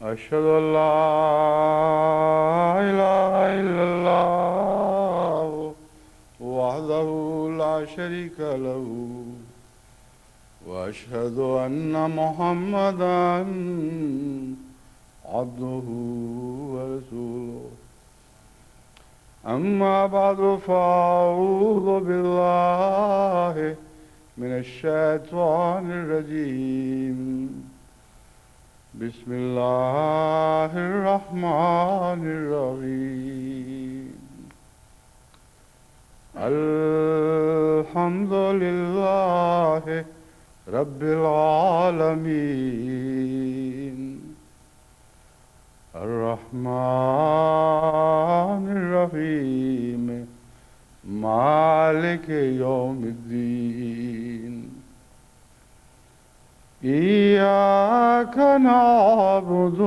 أشهد أن لا إله إلا الله وحده لا شريك له وأشهد أن محمدا عبده ورسوله أما بعد فأعوذ بالله من الشيطان الرجيم بسم الله الرحمن الرحيم الحمد لله رب العالمين الرحمن الرحيم مالك يوم الدين إياك نعبد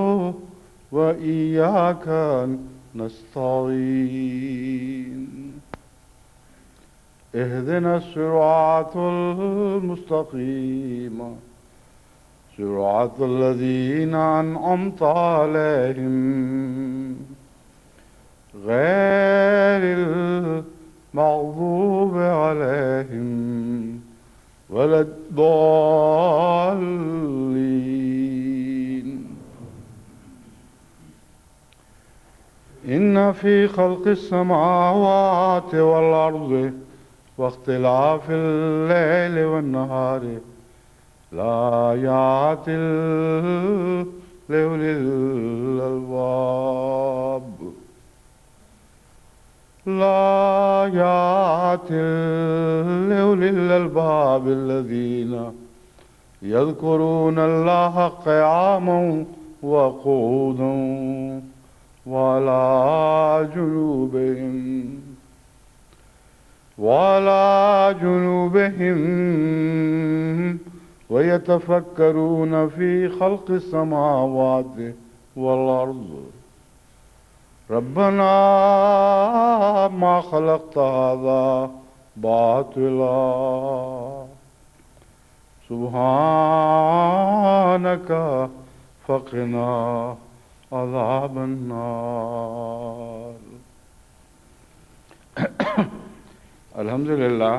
وإياك نستعين اهدنا الصراط المستقيم صراط الذين أنعمت عليهم غير المغضوب عليهم ولا الضالين إن في خلق السماوات والأرض واختلاف الليل والنهار لآيات لأولي الألباب لآيات لأولي الألباب الذين يذكرون الله قياما وقعودا وعلى جنوبهم ويتفكرون في خلق السماوات والأرض ربنا ما خلقت هذا باطلا سبحانك فقنا عذاب النار الحمدللہ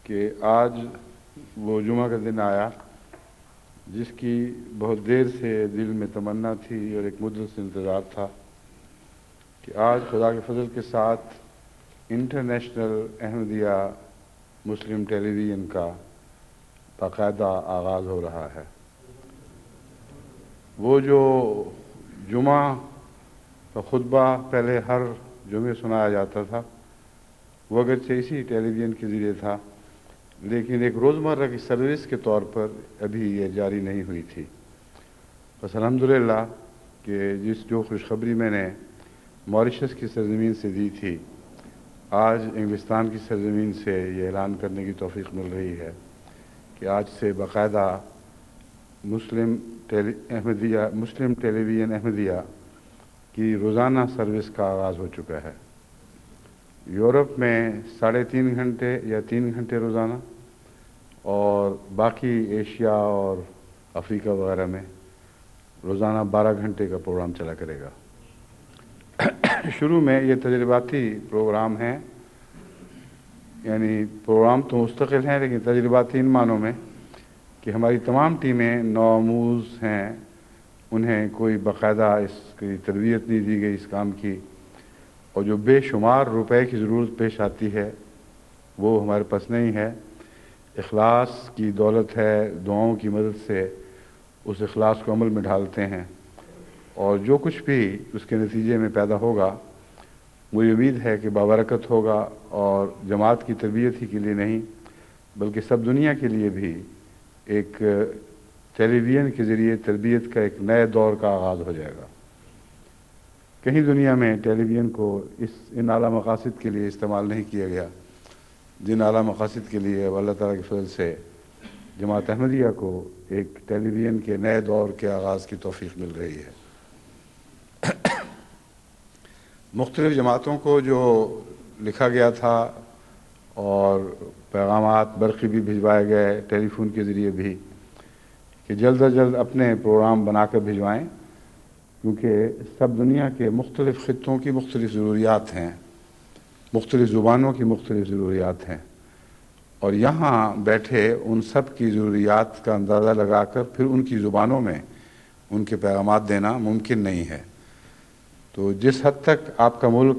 کہ آج وہ جمعہ کا دن آیا جس کی بہت دیر سے دل میں تمنا تھی اور ایک مدت سے انتظار تھا کہ آج خدا کے فضل کے ساتھ انٹرنیشنل احمدیہ مسلم ٹیلی ویژن کا باقاعدہ آغاز ہو رہا ہے۔ وہ جو جمعہ کا خطبہ پہلے ہر جمعے سنایا جاتا تھا وہ اگرچہ اسی ٹیلی ویژن کے ذریعے تھا لیکن ایک روزمرہ کی سروس کے طور پر ابھی یہ جاری نہیں ہوئی تھی۔ بس الحمدللہ کہ جو خوشخبری میں نے موریشس کی سرزمین سے دی تھی آج انگلستان کی سرزمین سے یہ اعلان کرنے کی توفیق مل رہی ہے کہ آج سے باقاعدہ مسلم ٹیلی ویژن احمدیہ کی روزانہ سروس کا آغاز ہو چکا ہے۔ یورپ میں 3.5 گھنٹے یا 3 گھنٹے روزانہ اور باقی ایشیا اور افریقہ وغیرہ میں روزانہ 12 گھنٹے کا پروگرام چلا کرے گا۔ شروع میں یہ تجرباتی پروگرام ہیں، یعنی پروگرام تو مستقل ہیں لیکن تجرباتی ان معنوں میں کہ ہماری تمام ٹیمیں نوآموز ہیں، انہیں کوئی باقاعدہ اس کی تربیت نہیں دی گئی اس کام کی، اور جو بے شمار روپے کی ضرورت پیش آتی ہے وہ ہمارے پاس نہیں ہے۔ اخلاص کی دولت ہے، دعاؤں کی مدد سے اس اخلاص کو عمل میں ڈھالتے ہیں، اور جو کچھ بھی اس کے نتیجے میں پیدا ہوگا مجھے امید ہے کہ بابرکت ہوگا، اور جماعت کی تربیت ہی کے لیے نہیں بلکہ سب دنیا کے لیے بھی ایک ٹیلی ویژن کے ذریعے تربیت کا ایک نئے دور کا آغاز ہو جائے گا۔ کہیں دنیا میں ٹیلی ویژن کو ان اعلیٰ مقاصد کے لیے استعمال نہیں کیا گیا جن اعلیٰ مقاصد کے لیے اللہ تعالیٰ کے فضل سے جماعت احمدیہ کو ایک ٹیلی ویژن کے نئے دور کے آغاز کی توفیق مل رہی ہے۔ مختلف جماعتوں کو جو لکھا گیا تھا اور پیغامات برقی بھی بھجوائے گئے ٹیلی فون کے ذریعے بھی کہ جلد از جلد اپنے پروگرام بنا کر بھجوائیں، کیونکہ سب دنیا کے مختلف خطوں کی مختلف ضروریات ہیں، مختلف زبانوں کی مختلف ضروریات ہیں، اور یہاں بیٹھے ان سب کی ضروریات کا اندازہ لگا کر پھر ان کی زبانوں میں ان کے پیغامات دینا ممکن نہیں ہے۔ تو جس حد تک آپ کا ملک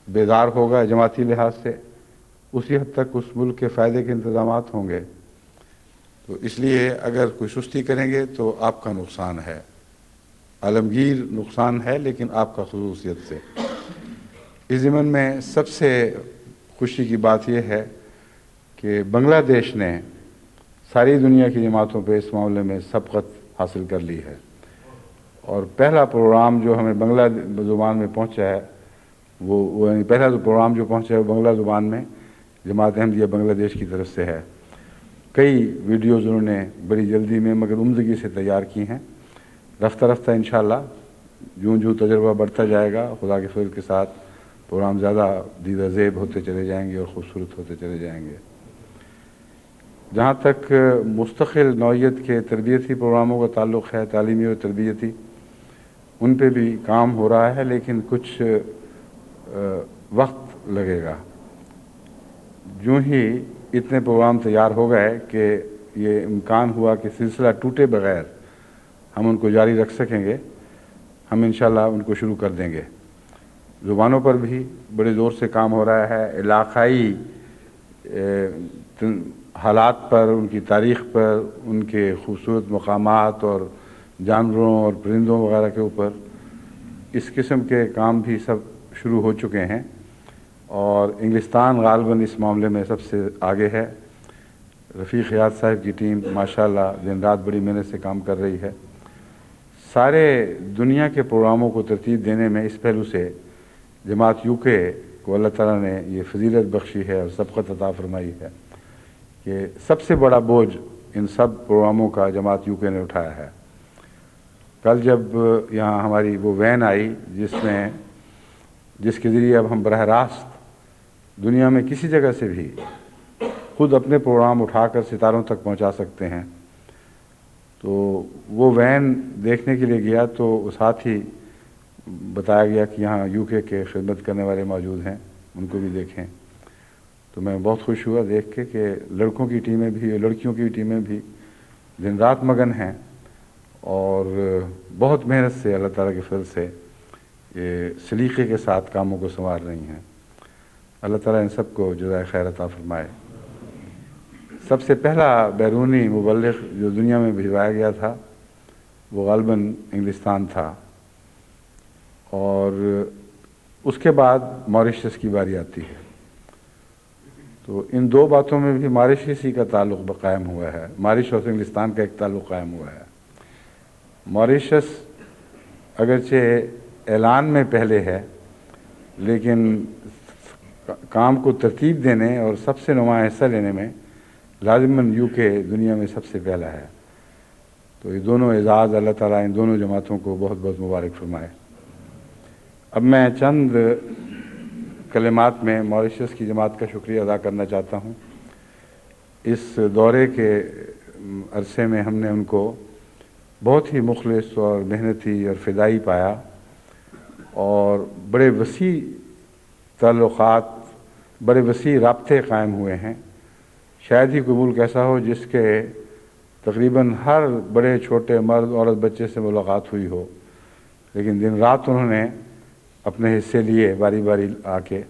بیدار ہوگا جماعتی لحاظ سے، اسی حد تک اس ملک کے فائدے کے انتظامات ہوں گے۔ تو اس لیے اگر کوئی سستی کریں گے تو آپ کا نقصان ہے، عالمگیر نقصان ہے، لیکن آپ کا خصوصیت سے۔ اس ضمن میں سب سے خوشی کی بات یہ ہے کہ بنگلہ دیش نے ساری دنیا کی جماعتوں پہ اس معاملے میں سبقت حاصل کر لی ہے، اور پہلا پروگرام جو ہمیں بنگلہ زبان میں پہنچا ہے وہ یعنی پہلا جو پروگرام جو پہنچا ہے وہ بنگلہ زبان میں جماعت احمدیہ بنگلہ دیش کی طرف سے ہے۔ کئی ویڈیوز انہوں نے بڑی جلدی میں مگر عمدگی سے تیار کی ہیں۔ رفتہ رفتہ انشاءاللہ جوں تجربہ بڑھتا جائے گا، خدا کے فضل کے ساتھ پروگرام زیادہ دیدہ زیب ہوتے چلے جائیں گے اور خوبصورت ہوتے چلے جائیں گے۔ جہاں تک مستقل نوعیت کے تربیتی پروگراموں کا تعلق ہے، تعلیمی اور تربیتی، ان پہ بھی کام ہو رہا ہے، لیکن کچھ وقت لگے گا۔ جو ہی اتنے پروگرام تیار ہو گئے کہ یہ امکان ہوا کہ سلسلہ ٹوٹے بغیر ہم ان کو جاری رکھ سکیں گے، ہم انشاءاللہ ان کو شروع کر دیں گے۔ زبانوں پر بھی بڑے زور سے کام ہو رہا ہے، علاقائی حالات پر، ان کی تاریخ پر، ان کے خوبصورت مقامات اور جانوروں اور پرندوں وغیرہ کے اوپر اس قسم کے کام بھی سب شروع ہو چکے ہیں، اور انگلستان غالباً اس معاملے میں سب سے آگے ہے۔ رفیق حیات صاحب کی ٹیم ماشاءاللہ دن رات بڑی محنت سے کام کر رہی ہے۔ سارے دنیا کے پروگراموں کو ترتیب دینے میں اس پہلو سے جماعت یو کے کو اللہ تعالیٰ نے یہ فضیلت بخشی ہے اور سبقت عطا فرمائی ہے کہ سب سے بڑا بوجھ ان سب پروگراموں کا جماعت یو کے نے اٹھایا ہے۔ کل جب یہاں ہماری وہ وین آئی جس کے ذریعے اب ہم براہ راست دنیا میں کسی جگہ سے بھی خود اپنے پروگرام اٹھا کر ستاروں تک پہنچا سکتے ہیں، تو وہ وین دیکھنے کے لیے گیا تو ساتھ ہی بتایا گیا کہ یہاں یو کے خدمت کرنے والے موجود ہیں، ان کو بھی دیکھیں۔ تو میں بہت خوش ہوا دیکھ کے کہ لڑکوں کی ٹیمیں بھی اور لڑکیوں کی ٹیمیں بھی دن رات مگن ہیں، اور بہت محنت سے اللہ تعالیٰ کے فضل سے یہ سلیقے کے ساتھ کاموں کو سنوار رہی ہیں۔ اللہ تعالیٰ ان سب کو جزائے خیر عطا فرمائے۔ سب سے پہلا بیرونی مبلغ جو دنیا میں بھجوایا گیا تھا وہ غالباً انگلستان تھا، اور اس کے بعد ماریشس کی باری آتی ہے۔ تو ان دو باتوں میں بھی ماریشس کا تعلق قائم ہوا ہے، ماریشس اور انگلستان کا ایک تعلق قائم ہوا ہے۔ ماریشس اگرچہ اعلان میں پہلے ہے، لیکن کام کو ترتیب دینے اور سب سے نمایاں حصہ لینے میں لازماً یو کے دنیا میں سب سے پہلا ہے۔ تو یہ دونوں اعزاز اللہ تعالیٰ ان دونوں جماعتوں کو بہت بہت مبارک فرمائے۔ اب میں چند کلمات میں ماریشس کی جماعت کا شکریہ ادا کرنا چاہتا ہوں۔ اس دورے کے عرصے میں ہم نے ان کو بہت ہی مخلص اور محنتی اور فدائی پایا، اور بڑے وسیع تعلقات، بڑے وسیع رابطے قائم ہوئے ہیں۔ شاید ہی کوئی ملک ایسا ہو جس کے تقریباً ہر بڑے چھوٹے مرد عورت بچے سے ملاقات ہوئی ہو، لیکن دن رات انہوں نے اپنے حصے لیے باری باری آ کے۔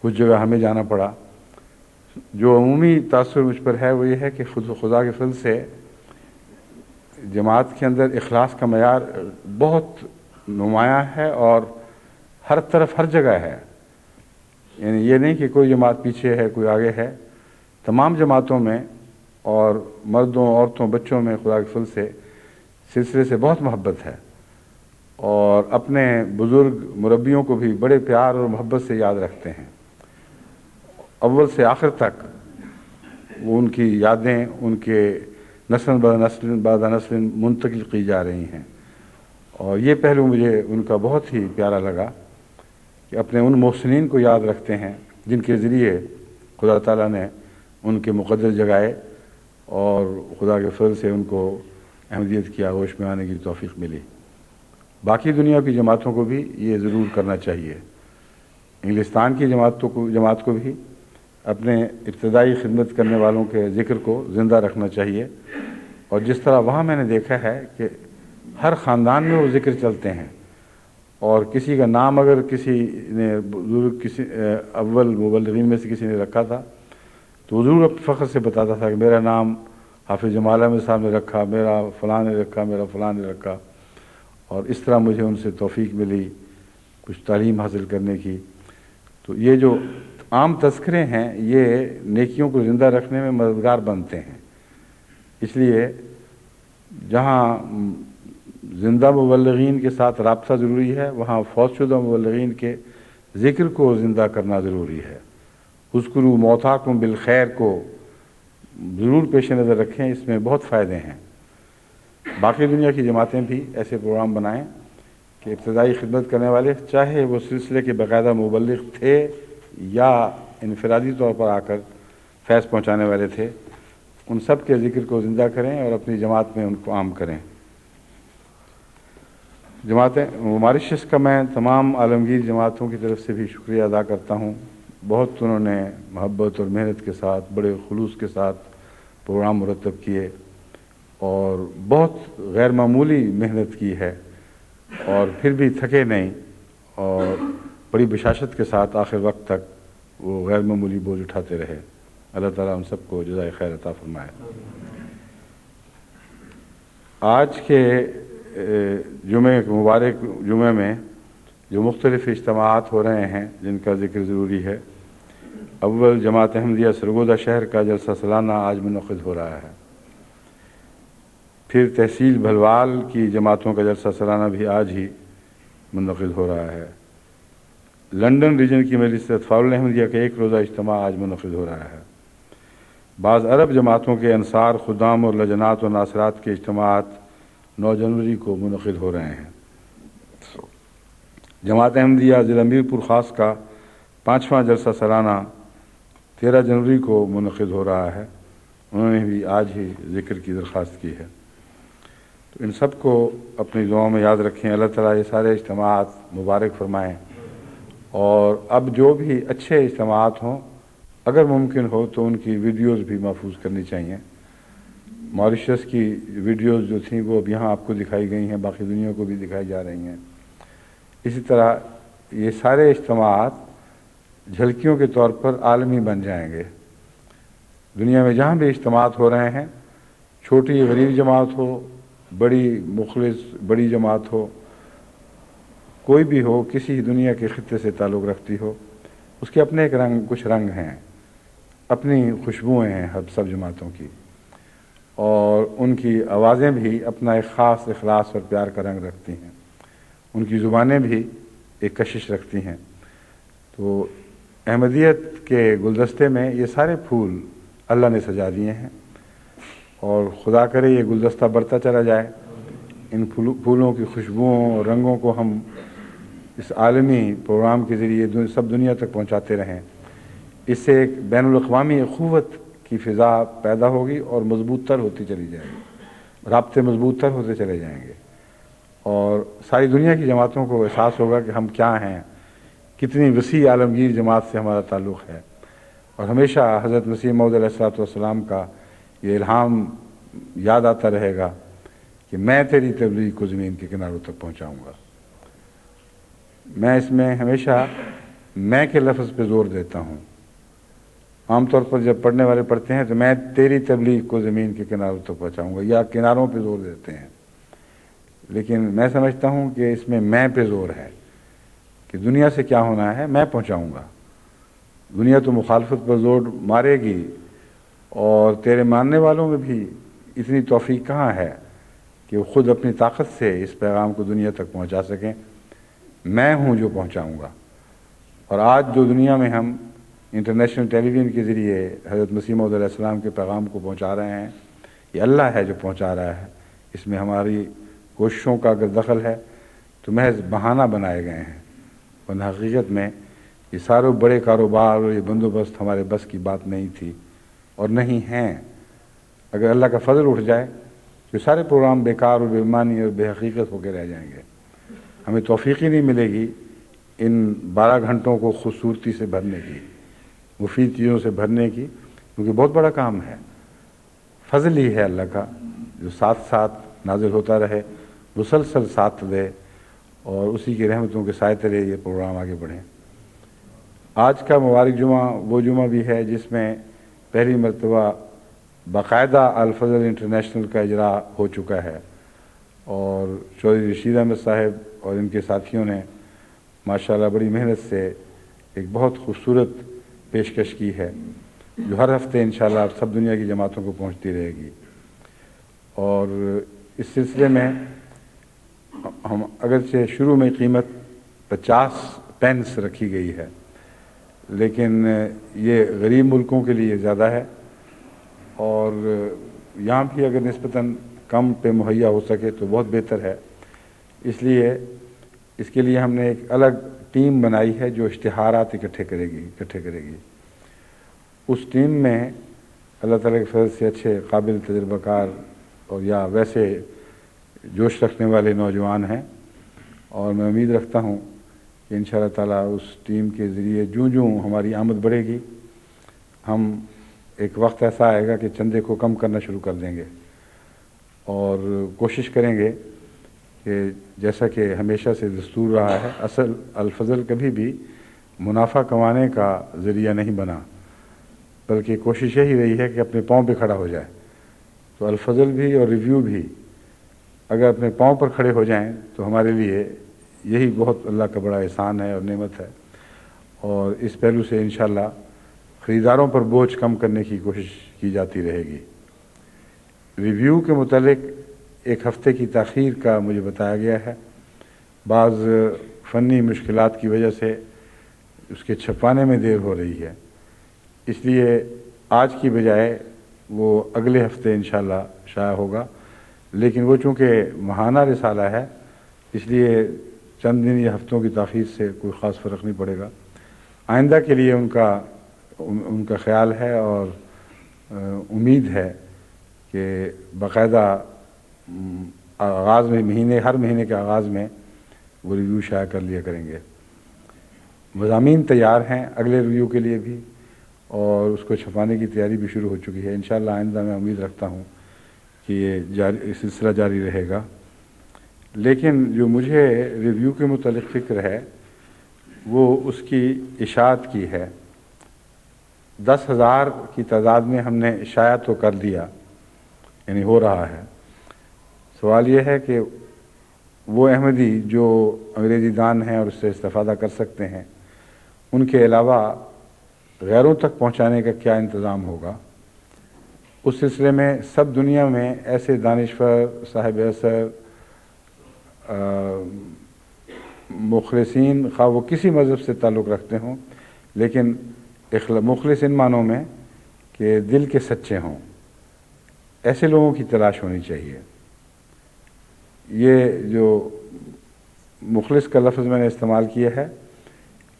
کچھ جگہ ہمیں جانا پڑا۔ جو عمومی تاثر مجھ پر ہے وہ یہ ہے کہ خدا کے فضل سے جماعت کے اندر اخلاص کا معیار بہت نمایاں ہے، اور ہر طرف ہر جگہ ہے۔ یعنی یہ نہیں کہ کوئی جماعت پیچھے ہے کوئی آگے ہے، تمام جماعتوں میں اور مردوں عورتوں بچوں میں خدا کے فضل سے سلسلے سے بہت محبت ہے، اور اپنے بزرگ مربیوں کو بھی بڑے پیار اور محبت سے یاد رکھتے ہیں۔ اول سے آخر تک وہ ان کی یادیں ان کے نسل بعد نسل منتقل کی جا رہی ہیں، اور یہ پہلو مجھے ان کا بہت ہی پیارا لگا کہ اپنے ان محسنین کو یاد رکھتے ہیں جن کے ذریعے خدا تعالیٰ نے ان کے مقدر جگائے، اور خدا کے فضل سے ان کو احمدیت کی آغوش میں آنے کی توفیق ملی۔ باقی دنیا کی جماعتوں کو بھی یہ ضرور کرنا چاہیے۔ انگلستان کی جماعت کو بھی اپنے ابتدائی خدمت کرنے والوں کے ذکر کو زندہ رکھنا چاہیے، اور جس طرح وہاں میں نے دیکھا ہے کہ ہر خاندان میں وہ ذکر چلتے ہیں، اور کسی کا نام اگر کسی نے اول مبلغین میں سے کسی نے رکھا تھا تو وہ ضرور اپنے فخر سے بتاتا تھا کہ میرا نام حافظ جمال احمد صاحب نے رکھا، میرا فلاں نے رکھا، میرا فلاں نے رکھا، اور اس طرح مجھے ان سے توفیق ملی کچھ تعلیم حاصل کرنے کی۔ تو یہ جو عام تذکرے ہیں یہ نیکیوں کو زندہ رکھنے میں مددگار بنتے ہیں، اس لیے جہاں زندہ مبلغین کے ساتھ رابطہ ضروری ہے وہاں فوت شدہ مبلغین کے ذکر کو زندہ کرنا ضروری ہے۔ اذکروا موتاکم بالخیر کو ضرور پیش نظر رکھیں، اس میں بہت فائدے ہیں۔ باقی دنیا کی جماعتیں بھی ایسے پروگرام بنائیں کہ ابتدائی خدمت کرنے والے، چاہے وہ سلسلے کے باقاعدہ مبلغ تھے یا انفرادی طور پر آ کر فیض پہنچانے والے تھے، ان سب کے ذکر کو زندہ کریں اور اپنی جماعت میں ان کو عام کریں۔ ماریشس کا میں تمام عالمگیر جماعتوں کی طرف سے بھی شکریہ ادا کرتا ہوں۔ بہت انہوں نے محبت اور محنت کے ساتھ، بڑے خلوص کے ساتھ پروگرام مرتب کیے، اور بہت غیر معمولی محنت کی ہے، اور پھر بھی تھکے نہیں، اور بڑی بشاشت کے ساتھ آخر وقت تک وہ غیر معمولی بوجھ اٹھاتے رہے۔ اللہ تعالیٰ ان سب کو جزائے خیر عطا فرمائے۔ آج کے مبارک جمعے میں جو مختلف اجتماعات ہو رہے ہیں جن کا ذکر ضروری ہے، اول جماعت احمدیہ سرگودا شہر کا جلسہ سالانہ آج منعقد ہو رہا ہے، پھر تحصیل بھلوال کی جماعتوں کا جلسہ سالانہ بھی آج ہی منعقد ہو رہا ہے، لنڈن ریجن کی مجلس اطفال احمدیہ کا ایک روزہ اجتماع آج منعقد ہو رہا ہے، بعض عرب جماعتوں کے انصار، خدام اور لجنات و ناصرات کے اجتماعات 9 جنوری کو منعقد ہو رہے ہیں۔ جماعت احمدیہ ضلع میرپور خاص کا 5واں جلسہ سالانہ 13 جنوری کو منعقد ہو رہا ہے، انہوں نے بھی آج ہی ذکر کی درخواست کی ہے۔ تو ان سب کو اپنی دعاؤں میں یاد رکھیں، اللہ تعالیٰ یہ سارے اجتماعات مبارک فرمائیں، اور اب جو بھی اچھے اجتماعات ہوں اگر ممکن ہو تو ان کی ویڈیوز بھی محفوظ کرنی چاہیے۔ ماریشس کی ویڈیوز جو تھیں وہ اب یہاں آپ کو دکھائی گئی ہیں، باقی دنیا کو بھی دکھائی جا رہی ہیں۔ اسی طرح یہ سارے اجتماعات جھلکیوں کے طور پر عالمی بن جائیں گے۔ دنیا میں جہاں بھی اجتماعات ہو رہے ہیں، چھوٹی غریب جماعت ہو، بڑی مخلص بڑی جماعت ہو، کوئی بھی ہو، کسی دنیا کے خطے سے تعلق رکھتی ہو، اس کے اپنے ایک کچھ رنگ ہیں، اپنی خوشبوئیں ہیں سب جماعتوں کی، اور ان کی آوازیں بھی اپنا ایک خاص اخلاص اور پیار کا رنگ رکھتی ہیں، ان کی زبانیں بھی ایک کشش رکھتی ہیں۔ تو احمدیت کے گلدستے میں یہ سارے پھول اللہ نے سجا دیے ہیں، اور خدا کرے یہ گلدستہ بڑھتا چلا جائے۔ ان پھولوں کی خوشبوؤں اور رنگوں کو ہم اس عالمی پروگرام کے ذریعے سب دنیا تک پہنچاتے رہیں، اس سے ایک بین الاقوامی اخوت کی فضا پیدا ہوگی اور مضبوط تر ہوتی چلی جائے گی، رابطے مضبوط تر ہوتے چلے جائیں گے، اور ساری دنیا کی جماعتوں کو احساس ہوگا کہ ہم کیا ہیں، کتنی وسیع عالمگیر جماعت سے ہمارا تعلق ہے، اور ہمیشہ حضرت مسیح موعود علیہ الصلوۃ والسلام کا یہ الہام یاد آتا رہے گا کہ میں تیری تبلیغ کو زمین کے کناروں تک پہنچاؤں گا۔ میں اس میں ہمیشہ میں کے لفظ پہ زور دیتا ہوں۔ عام طور پر جب پڑھنے والے پڑھتے ہیں تو میں تیری تبلیغ کو زمین کے کناروں تک پہنچاؤں گا، یا کناروں پہ زور دیتے ہیں، لیکن میں سمجھتا ہوں کہ اس میں پہ زور ہے کہ دنیا سے کیا ہونا ہے، میں پہنچاؤں گا۔ دنیا تو مخالفت پر زور مارے گی، اور تیرے ماننے والوں میں بھی اتنی توفیق کہاں ہے کہ وہ خود اپنی طاقت سے اس پیغام کو دنیا تک پہنچا سکیں۔ میں ہوں جو پہنچاؤں گا۔ اور آج جو دنیا میں ہم انٹرنیشنل ٹیلی ویژن کے ذریعے حضرت مسیح موعود علیہ السلام کے پیغام کو پہنچا رہے ہیں، یہ اللہ ہے جو پہنچا رہا ہے، اس میں ہماری کوششوں کا اگر دخل ہے تو محض بہانہ بنائے گئے ہیں، ورنہ حقیقت میں یہ سارے بڑے کاروبار اور یہ بندوبست ہمارے بس کی بات نہیں تھی اور نہیں ہیں۔ اگر اللہ کا فضل اٹھ جائے تو سارے پروگرام بیکار اور بے معنی اور بے حقیقت ہو کے رہ جائیں گے. ہمیں توفیق ہی نہیں ملے گی ان 12 گھنٹوں کو خوبصورتی سے بھرنے کی، مفید چیزوں سے بھرنے کی، کیونکہ بہت بڑا کام ہے. فضل ہی ہے اللہ کا جو ساتھ ساتھ نازل ہوتا رہے، مسلسل ساتھ دے، اور اسی کی رحمتوں کے سائے تلے یہ پروگرام آگے بڑھیں. آج کا مبارک جمعہ وہ جمعہ بھی ہے جس میں پہلی مرتبہ باقاعدہ الفضل انٹرنیشنل کا اجرا ہو چکا ہے، اور چودھری رشید احمد صاحب اور ان کے ساتھیوں نے ماشاءاللہ بڑی محنت سے ایک بہت خوبصورت پیشکش کی ہے جو ہر ہفتے انشاءاللہ سب دنیا کی جماعتوں کو پہنچتی رہے گی. اور اس سلسلے میں ہم اگرچہ شروع میں قیمت 50 پینس رکھی گئی ہے، لیکن یہ غریب ملکوں کے لیے زیادہ ہے، اور یہاں بھی اگر نسبتاً کم پہ مہیا ہو سکے تو بہت بہتر ہے. اس لیے اس کے لیے ہم نے ایک الگ ٹیم بنائی ہے جو اشتہارات اکٹھے کرے گی. اس ٹیم میں اللہ تعالیٰ کے فضل سے اچھے قابل تجربہ کار اور یا ویسے جوش رکھنے والے نوجوان ہیں، اور میں امید رکھتا ہوں کہ انشاءاللہ تعالیٰ اس ٹیم کے ذریعے جوں ہماری آمد بڑھے گی، ہم ایک وقت ایسا آئے گا کہ چندے کو کم کرنا شروع کر دیں گے، اور کوشش کریں گے کہ جیسا کہ ہمیشہ سے دستور رہا ہے، اصل الفضل کبھی بھی منافع کمانے کا ذریعہ نہیں بنا، بلکہ کوشش یہی رہی ہے کہ اپنے پاؤں پہ کھڑا ہو جائے. تو الفضل بھی اور ریویو بھی اگر اپنے پاؤں پر کھڑے ہو جائیں تو ہمارے لیے یہی بہت اللہ کا بڑا احسان ہے اور نعمت ہے، اور اس پہلو سے انشاءاللہ خریداروں پر بوجھ کم کرنے کی کوشش کی جاتی رہے گی. ریویو کے متعلق ایک ہفتے کی تاخیر کا مجھے بتایا گیا ہے، بعض فنی مشکلات کی وجہ سے اس کے چھپانے میں دیر ہو رہی ہے، اس لیے آج کی بجائے وہ اگلے ہفتے انشاءاللہ شائع ہوگا. لیکن وہ چونکہ ماہانہ رسالہ ہے اس لیے چند دن یا ہفتوں کی تاخیر سے کوئی خاص فرق نہیں پڑے گا. آئندہ کے لیے ان کا خیال ہے اور امید ہے کہ باقاعدہ آغاز میں ہر مہینے کے آغاز میں وہ ریویو شائع کر لیا کریں گے. مضامین تیار ہیں اگلے ریویو کے لیے بھی، اور اس کو چھپانے کی تیاری بھی شروع ہو چکی ہے. انشاءاللہ آئندہ میں امید رکھتا ہوں کہ یہ سلسلہ جاری رہے گا. لیکن جو مجھے ریویو کے متعلق فکر ہے وہ اس کی اشاعت کی ہے. 10,000 کی تعداد میں ہم نے شائع تو کر دیا، یعنی ہو رہا ہے. سوال یہ ہے کہ وہ احمدی جو انگریزی دان ہیں اور اس سے استفادہ کر سکتے ہیں، ان کے علاوہ غیروں تک پہنچانے کا کیا انتظام ہوگا. اس سلسلے میں سب دنیا میں ایسے دانشور، صاحب اثر، مخلصین، خواہ وہ کسی مذہب سے تعلق رکھتے ہوں، لیکن مخلص ان معنوں میں کہ دل کے سچے ہوں، ایسے لوگوں کی تلاش ہونی چاہیے. یہ جو مخلص کا لفظ میں نے استعمال کیا ہے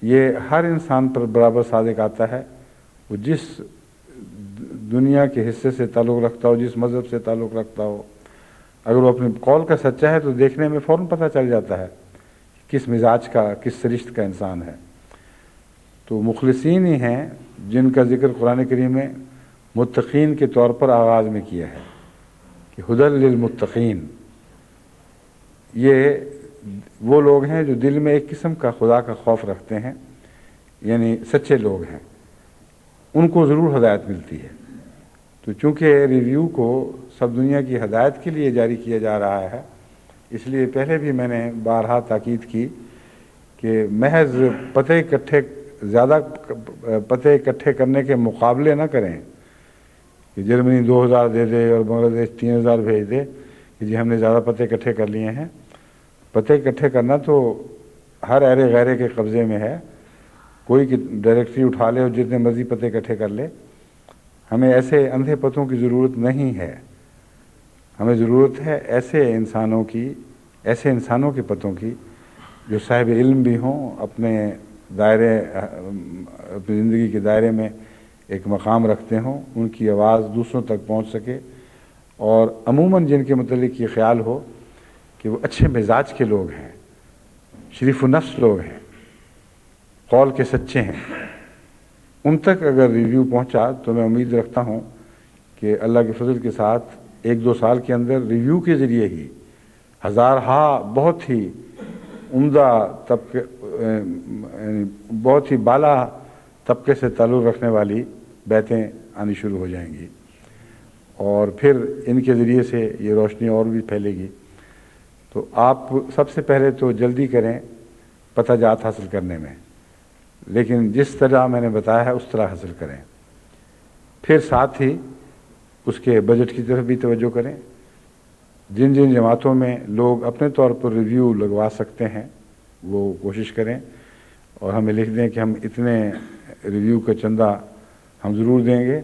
یہ ہر انسان پر برابر صادق آتا ہے، وہ جس دنیا کے حصے سے تعلق رکھتا ہو، جس مذہب سے تعلق رکھتا ہو، اگر وہ اپنے قول کا سچا ہے تو دیکھنے میں فوراً پتہ چل جاتا ہے کس مزاج کا، کس سرشت کا انسان ہے. تو مخلصین ہی ہیں جن کا ذکر قرآن کریم میں متقین کے طور پر آغاز میں کیا ہے کہ ہدی للمتقین. یہ وہ لوگ ہیں جو دل میں ایک قسم کا خدا کا خوف رکھتے ہیں، یعنی سچے لوگ ہیں، ان کو ضرور ہدایت ملتی ہے. تو چونکہ ریویو کو سب دنیا کی ہدایت کے لیے جاری کیا جا رہا ہے، اس لیے پہلے بھی میں نے بارہا تاکید کی کہ محض زیادہ پتے اکٹھے کرنے کے مقابلے نہ کریں کہ جرمنی 2,000 دے دے اور بنگلہ دیش 3,000 بھیج دے کہ جی ہم نے زیادہ پتے اکٹھے کر لیے ہیں. پتے اکٹھے کرنا تو ہر ایرے غیرے کے قبضے میں ہے، کوئی ڈائریکٹری اٹھا لے اور جتنے مرضی پتے اکٹھے کر لے. ہمیں ایسے اندھے پتوں کی ضرورت نہیں ہے، ہمیں ضرورت ہے ایسے انسانوں کے پتوں کی جو صاحب علم بھی ہوں، اپنی زندگی کے دائرے میں ایک مقام رکھتے ہوں، ان کی آواز دوسروں تک پہنچ سکے، اور عموماً جن کے متعلق یہ خیال ہو کہ وہ اچھے مزاج کے لوگ ہیں، شریف النفس لوگ ہیں، قول کے سچے ہیں، ان تک اگر ریویو پہنچا تو میں امید رکھتا ہوں کہ اللہ کے فضل کے ساتھ 1-2 سال کے اندر ریویو کے ذریعے ہی ہزارہا بہت ہی عمدہ طبقے، بہت ہی بالا طبقے سے تعلق رکھنے والی بیتیں آنی شروع ہو جائیں گی، اور پھر ان کے ذریعے سے یہ روشنی اور بھی پھیلے گی۔ تو آپ سب سے پہلے تو جلدی کریں پتہ جات حاصل کرنے میں، لیکن جس طرح میں نے بتایا ہے اس طرح حاصل کریں، پھر ساتھ ہی اس کے بجٹ کی طرف بھی توجہ کریں۔ جن جن جماعتوں میں لوگ اپنے طور پر ریویو لگوا سکتے ہیں وہ کوشش کریں، اور ہمیں لکھ دیں کہ ہم اتنے ریویو کا چندہ ہم ضرور دیں گے،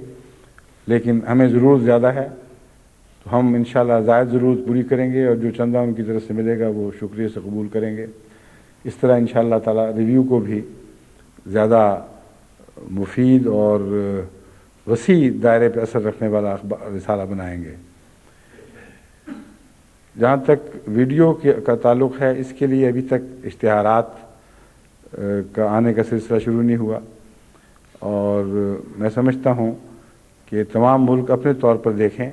لیکن ہمیں ضرورت زیادہ ہے تو ہم انشاءاللہ زائد ضرورت پوری کریں گے، اور جو چندہ ان کی طرف سے ملے گا وہ شکریہ سے قبول کریں گے۔ اس طرح انشاءاللہ تعالی ریویو کو بھی زیادہ مفید اور وسیع دائرے پہ اثر رکھنے والا رسالہ بنائیں گے۔ جہاں تک ویڈیو کا تعلق ہے، اس کے لیے ابھی تک اشتہارات کا آنے کا سلسلہ شروع نہیں ہوا، اور میں سمجھتا ہوں کہ تمام ملک اپنے طور پر دیکھیں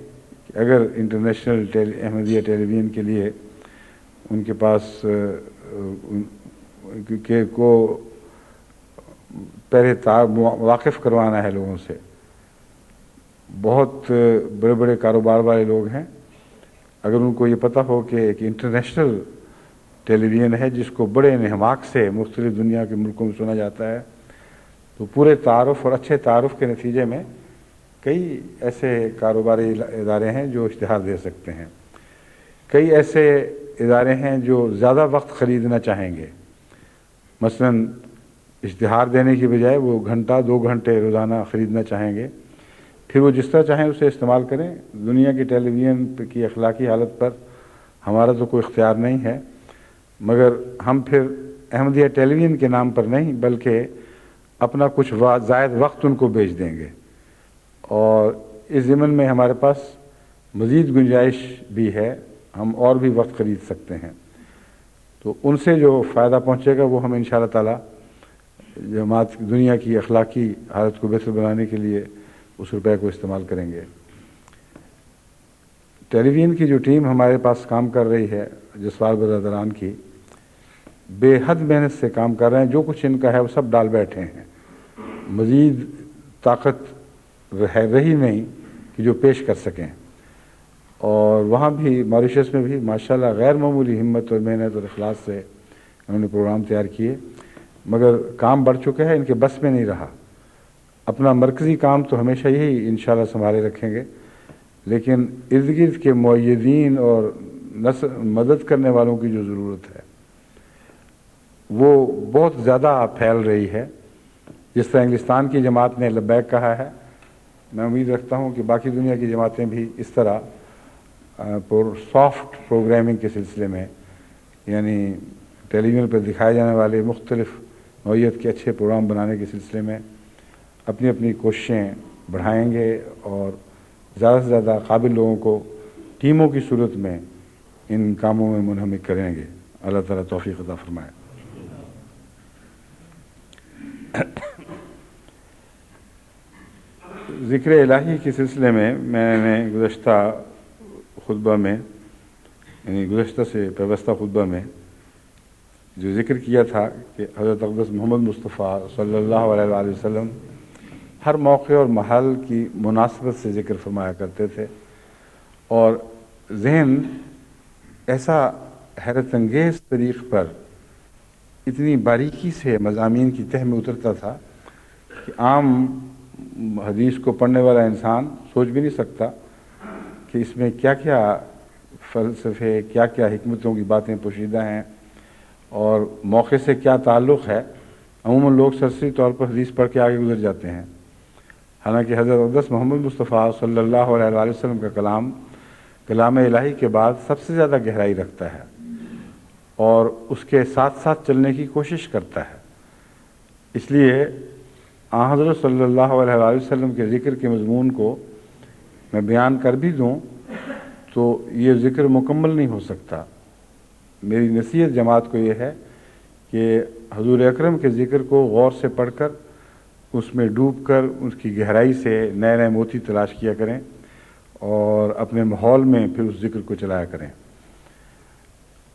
کہ اگر انٹرنیشنل احمدیہ ٹیلی ویژن کے لیے ان کے پاس کو پہلے واقف کروانا ہے لوگوں سے، بہت بڑے بڑے کاروبار والے لوگ ہیں، اگر ان کو یہ پتہ ہو کہ ایک انٹرنیشنل ٹیلی ویژن ہے جس کو بڑے انہماک سے مختلف دنیا کے ملکوں میں سنا جاتا ہے، تو پورے تعارف اور اچھے تعارف کے نتیجے میں کئی ایسے کاروباری ادارے ہیں جو اشتہار دے سکتے ہیں، کئی ایسے ادارے ہیں جو زیادہ وقت خریدنا چاہیں گے، مثلا اشتہار دینے کی بجائے وہ گھنٹہ 2 گھنٹے روزانہ خریدنا چاہیں گے، پھر وہ جس طرح چاہیں اسے استعمال کریں۔ دنیا کی ٹیلی ویژن کی اخلاقی حالت پر ہمارا تو کوئی اختیار نہیں ہے، مگر ہم پھر احمدیہ ٹیلی ویژن کے نام پر نہیں بلکہ اپنا کچھ زائد وقت ان کو بیچ دیں گے، اور اس ضمن میں ہمارے پاس مزید گنجائش بھی ہے، ہم اور بھی وقت خرید سکتے ہیں، تو ان سے جو فائدہ پہنچے گا وہ ہم انشاءاللہ تعالی جماعت دنیا کی اخلاقی حالت کو بہتر بنانے کے لیے اس روپے کو استعمال کریں گے۔ ٹیلی ویژن کی جو ٹیم ہمارے پاس کام کر رہی ہے، جسوال برادران کی، بے حد محنت سے کام کر رہے ہیں، جو کچھ ان کا ہے وہ سب ڈال بیٹھے ہیں، مزید طاقت رہی نہیں کہ جو پیش کر سکیں، اور وہاں بھی ماریشس میں بھی ماشاءاللہ غیر معمولی ہمت اور محنت اور اخلاص سے انہوں نے پروگرام تیار کیے، مگر کام بڑھ چکا ہے، ان کے بس میں نہیں رہا۔ اپنا مرکزی کام تو ہمیشہ یہی انشاءاللہ سنبھالے رکھیں گے، لیکن ارد گرد کے مؤیدین اور مدد کرنے والوں کی جو ضرورت ہے وہ بہت زیادہ پھیل رہی ہے۔ جس طرح انگلستان کی جماعت نے لبیک کہا ہے، میں امید رکھتا ہوں کہ باقی دنیا کی جماعتیں بھی اس طرح سافٹ پروگرامنگ کے سلسلے میں، یعنی ٹیلی ویژن پر دکھائے جانے والے مختلف نوعیت کے اچھے پروگرام بنانے کے سلسلے میں اپنی اپنی کوششیں بڑھائیں گے، اور زیادہ سے زیادہ قابل لوگوں کو ٹیموں کی صورت میں ان کاموں میں منہمک کریں گے۔ اللہ تعالیٰ توفیق عطا فرمائے۔ ذکر الہی کے سلسلے میں میں نے گزشتہ خطبہ میں، یعنی گزشتہ سے پیوستہ خطبہ میں جو ذکر کیا تھا کہ حضرت اقدس محمد مصطفیٰ صلی اللہ علیہ وآلہ وسلم ہر موقع اور محل کی مناسبت سے ذکر فرمایا کرتے تھے، اور ذہن ایسا حیرت انگیز طریق پر اتنی باریکی سے مضامین کی تہ میں اترتا تھا کہ عام حدیث کو پڑھنے والا انسان سوچ بھی نہیں سکتا کہ اس میں کیا کیا فلسفے، کیا کیا حکمتوں کی باتیں پوشیدہ ہیں، اور موقع سے کیا تعلق ہے۔ عموماً لوگ سرسری طور پر حدیث پڑھ کے آگے گزر جاتے ہیں، حالانکہ حضرت اقدس محمد مصطفیٰ صلی اللہ علیہ وآلہ وسلم کا کلام الہی کے بعد سب سے زیادہ گہرائی رکھتا ہے، اور اس کے ساتھ ساتھ چلنے کی کوشش کرتا ہے۔ اس لیے آن حضرت صلی اللہ علیہ وآلہ وسلم کے ذکر کے مضمون کو میں بیان کر بھی دوں تو یہ ذکر مکمل نہیں ہو سکتا۔ میری نصیحت جماعت کو یہ ہے کہ حضور اکرم کے ذکر کو غور سے پڑھ کر اس میں ڈوب کر اس کی گہرائی سے نئے نئے موتی تلاش کیا کریں اور اپنے ماحول میں پھر اس ذکر کو چلایا کریں۔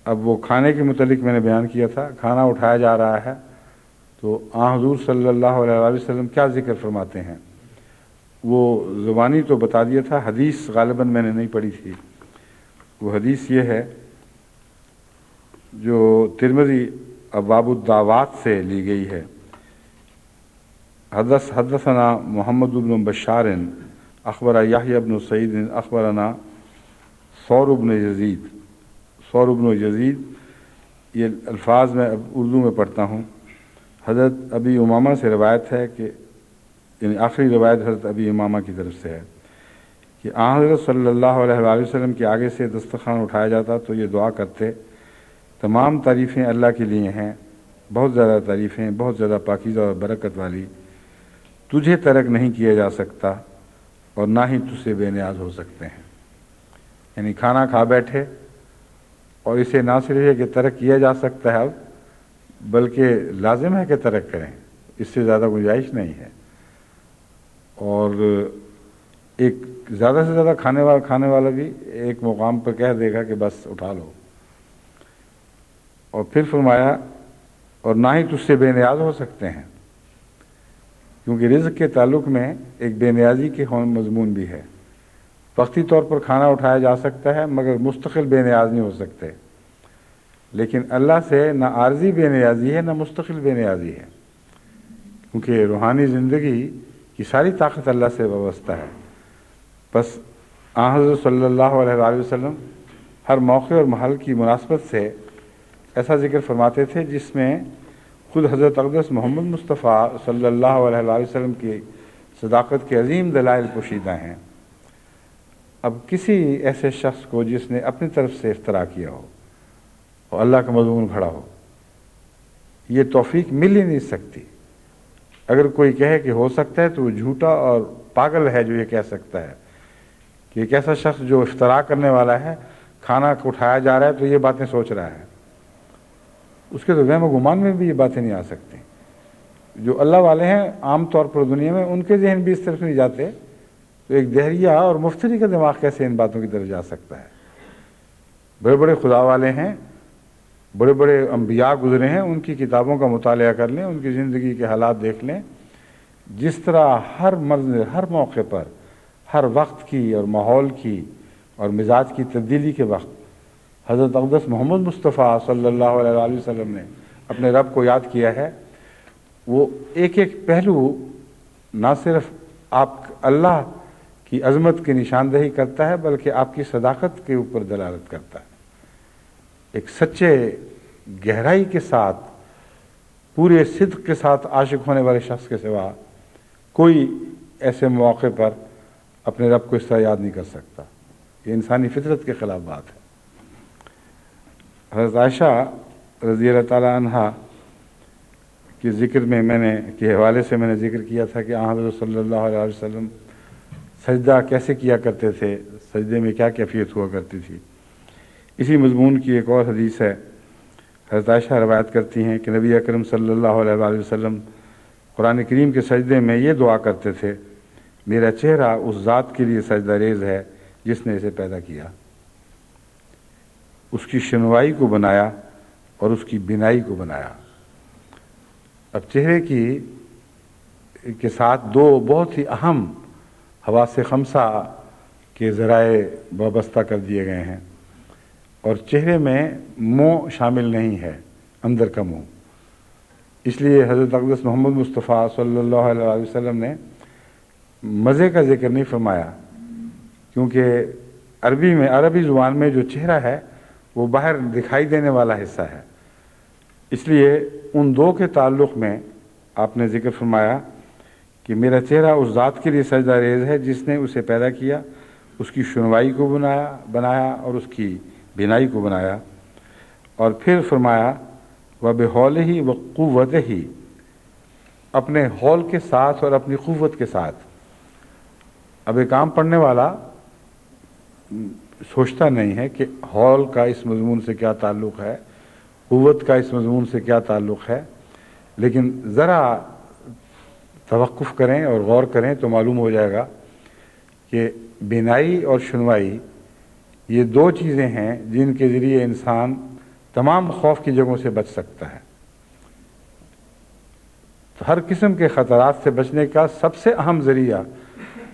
اب وہ کھانے کے متعلق میں نے بیان کیا تھا، کھانا اٹھایا جا رہا ہے تو آن حضور صلی اللہ علیہ وسلم کیا ذکر فرماتے ہیں، وہ زبانی تو بتا دیا تھا، حدیث غالباً میں نے نہیں پڑھی تھی۔ وہ حدیث یہ ہے جو ترمذی ابواب الدعوات سے لی گئی ہے۔ حدثنا محمد بن بشار اخبر یحییٰ بن سعید اخبرنا ثور بن یزید، یہ الفاظ میں اب اردو میں پڑھتا ہوں۔ حضرت ابی امامہ سے روایت ہے کہ یعنی آخری روایت حضرت ابی امامہ کی طرف سے ہے کہ آن حضرت صلی اللہ علیہ وسلم کے آگے سے دسترخوان اٹھایا جاتا تو یہ دعا کرتے، تمام تعریفیں اللہ کے لیے ہیں، بہت زیادہ تعریفیں، بہت زیادہ پاکیزہ اور برکت والی، تجھے ترک نہیں کیا جا سکتا اور نہ ہی تجھ سے بے نیاز ہو سکتے ہیں۔ یعنی کھانا کھا بیٹھے اور اسے نہ صرف ہے کہ ترک کیا جا سکتا ہے اب، بلکہ لازم ہے کہ ترک کریں، اس سے زیادہ گنجائش نہیں ہے۔ اور ایک زیادہ سے زیادہ کھانے والا بھی ایک مقام پر کہہ دے گا کہ بس اٹھا لو، اور پھر فرمایا اور نہ ہی تجھ سے بے نیاز ہو سکتے ہیں، کیونکہ رزق کے تعلق میں ایک بے نیازی کے مضمون بھی ہے۔ وقتی طور پر کھانا اٹھایا جا سکتا ہے مگر مستقل بے نیاز نہیں ہو سکتے، لیکن اللہ سے نہ عارضی بے نیازی ہے نہ مستقل بے نیازی ہے، کیونکہ روحانی زندگی کی ساری طاقت اللہ سے وابستہ ہے۔ بس آن حضرت صلی اللہ علیہ وسلم ہر موقع اور محل کی مناسبت سے ایسا ذکر فرماتے تھے جس میں خود حضرت اقدس محمد مصطفیٰ صلی اللہ علیہ وسلم کی صداقت کے عظیم دلائل پوشیدہ ہیں۔ اب کسی ایسے شخص کو جس نے اپنی طرف سے افتراء کیا ہو اور اللہ کا مضمون کھڑا ہو، یہ توفیق مل ہی نہیں سکتی۔ اگر کوئی کہے کہ ہو سکتا ہے تو وہ جھوٹا اور پاگل ہے جو یہ کہہ سکتا ہے کہ ایک ایسا شخص جو افتراء کرنے والا ہے، کھانا اٹھایا جا رہا ہے تو یہ باتیں سوچ رہا ہے، اس کے تو وہم و گمان میں بھی یہ باتیں نہیں آ سکتی۔ جو اللہ والے ہیں عام طور پر دنیا میں، ان کے ذہن بھی اس طرف نہیں جاتے، تو ایک دہریہ اور مفتری کا دماغ کیسے ان باتوں کی طرف جا سکتا ہے؟ بڑے بڑے خدا والے ہیں، بڑے بڑے انبیاء گزرے ہیں، ان کی کتابوں کا مطالعہ کر لیں، ان کی زندگی کے حالات دیکھ لیں، جس طرح ہر مرض ہر موقع پر ہر وقت کی اور ماحول کی اور مزاج کی تبدیلی کے وقت حضرت اقدس محمد مصطفیٰ صلی اللہ علیہ وسلم نے اپنے رب کو یاد کیا ہے، وہ ایک ایک پہلو نہ صرف آپ اللہ کی عظمت کی نشاندہی کرتا ہے بلکہ آپ کی صداقت کے اوپر دلالت کرتا ہے۔ ایک سچے گہرائی کے ساتھ پورے صدق کے ساتھ عاشق ہونے والے شخص کے سوا کوئی ایسے مواقع پر اپنے رب کو اس طرح یاد نہیں کر سکتا۔ یہ انسانی فطرت کے خلاف بات ہے۔ حضرت عائشہ رضی اللہ تعالیٰ عنہا کے ذکر میں کے حوالے سے میں نے ذکر کیا تھا کہ حضرت صلی اللہ علیہ وسلم سجدہ کیسے کیا کرتے تھے، سجدے میں کیا کیفیت ہوا کرتی تھی۔ اسی مضمون کی ایک اور حدیث ہے۔ حضرت عائشہ روایت کرتی ہیں کہ نبی اکرم صلی اللہ علیہ وسلم قرآن کریم کے سجدے میں یہ دعا کرتے تھے، میرا چہرہ اس ذات کے لیے سجدہ ریز ہے جس نے اسے پیدا کیا، اس کی شنوائی کو بنایا اور اس کی بینائی کو بنایا۔ اب چہرے کے ساتھ دو بہت ہی اہم حواس خمسہ کے ذرائع وابستہ کر دیے گئے ہیں، اور چہرے میں منہ شامل نہیں ہے، اندر کا منہ۔ اس لیے حضرت اقدس محمد مصطفیٰ صلی اللہ علیہ وسلم نے مزے کا ذکر نہیں فرمایا، کیونکہ عربی زبان میں جو چہرہ ہے وہ باہر دکھائی دینے والا حصہ ہے، اس لیے ان دو کے تعلق میں آپ نے ذکر فرمایا کہ میرا چہرہ اس ذات کے لیے سجدہ ریز ہے جس نے اسے پیدا کیا، اس کی شنوائی کو بنایا اور اس کی بینائی کو بنایا، اور پھر فرمایا وَبِحَوْلِهِ وَقُوَّتِهِ، اپنے حول کے ساتھ اور اپنی قوت کے ساتھ۔ اب ایک عام پڑھنے والا سوچتا نہیں ہے کہ ہال کا اس مضمون سے کیا تعلق ہے، قوت کا اس مضمون سے کیا تعلق ہے، لیکن ذرا توقف کریں اور غور کریں تو معلوم ہو جائے گا کہ بینائی اور شنوائی یہ دو چیزیں ہیں جن کے ذریعے انسان تمام خوف کی جگہوں سے بچ سکتا ہے۔ تو ہر قسم کے خطرات سے بچنے کا سب سے اہم ذریعہ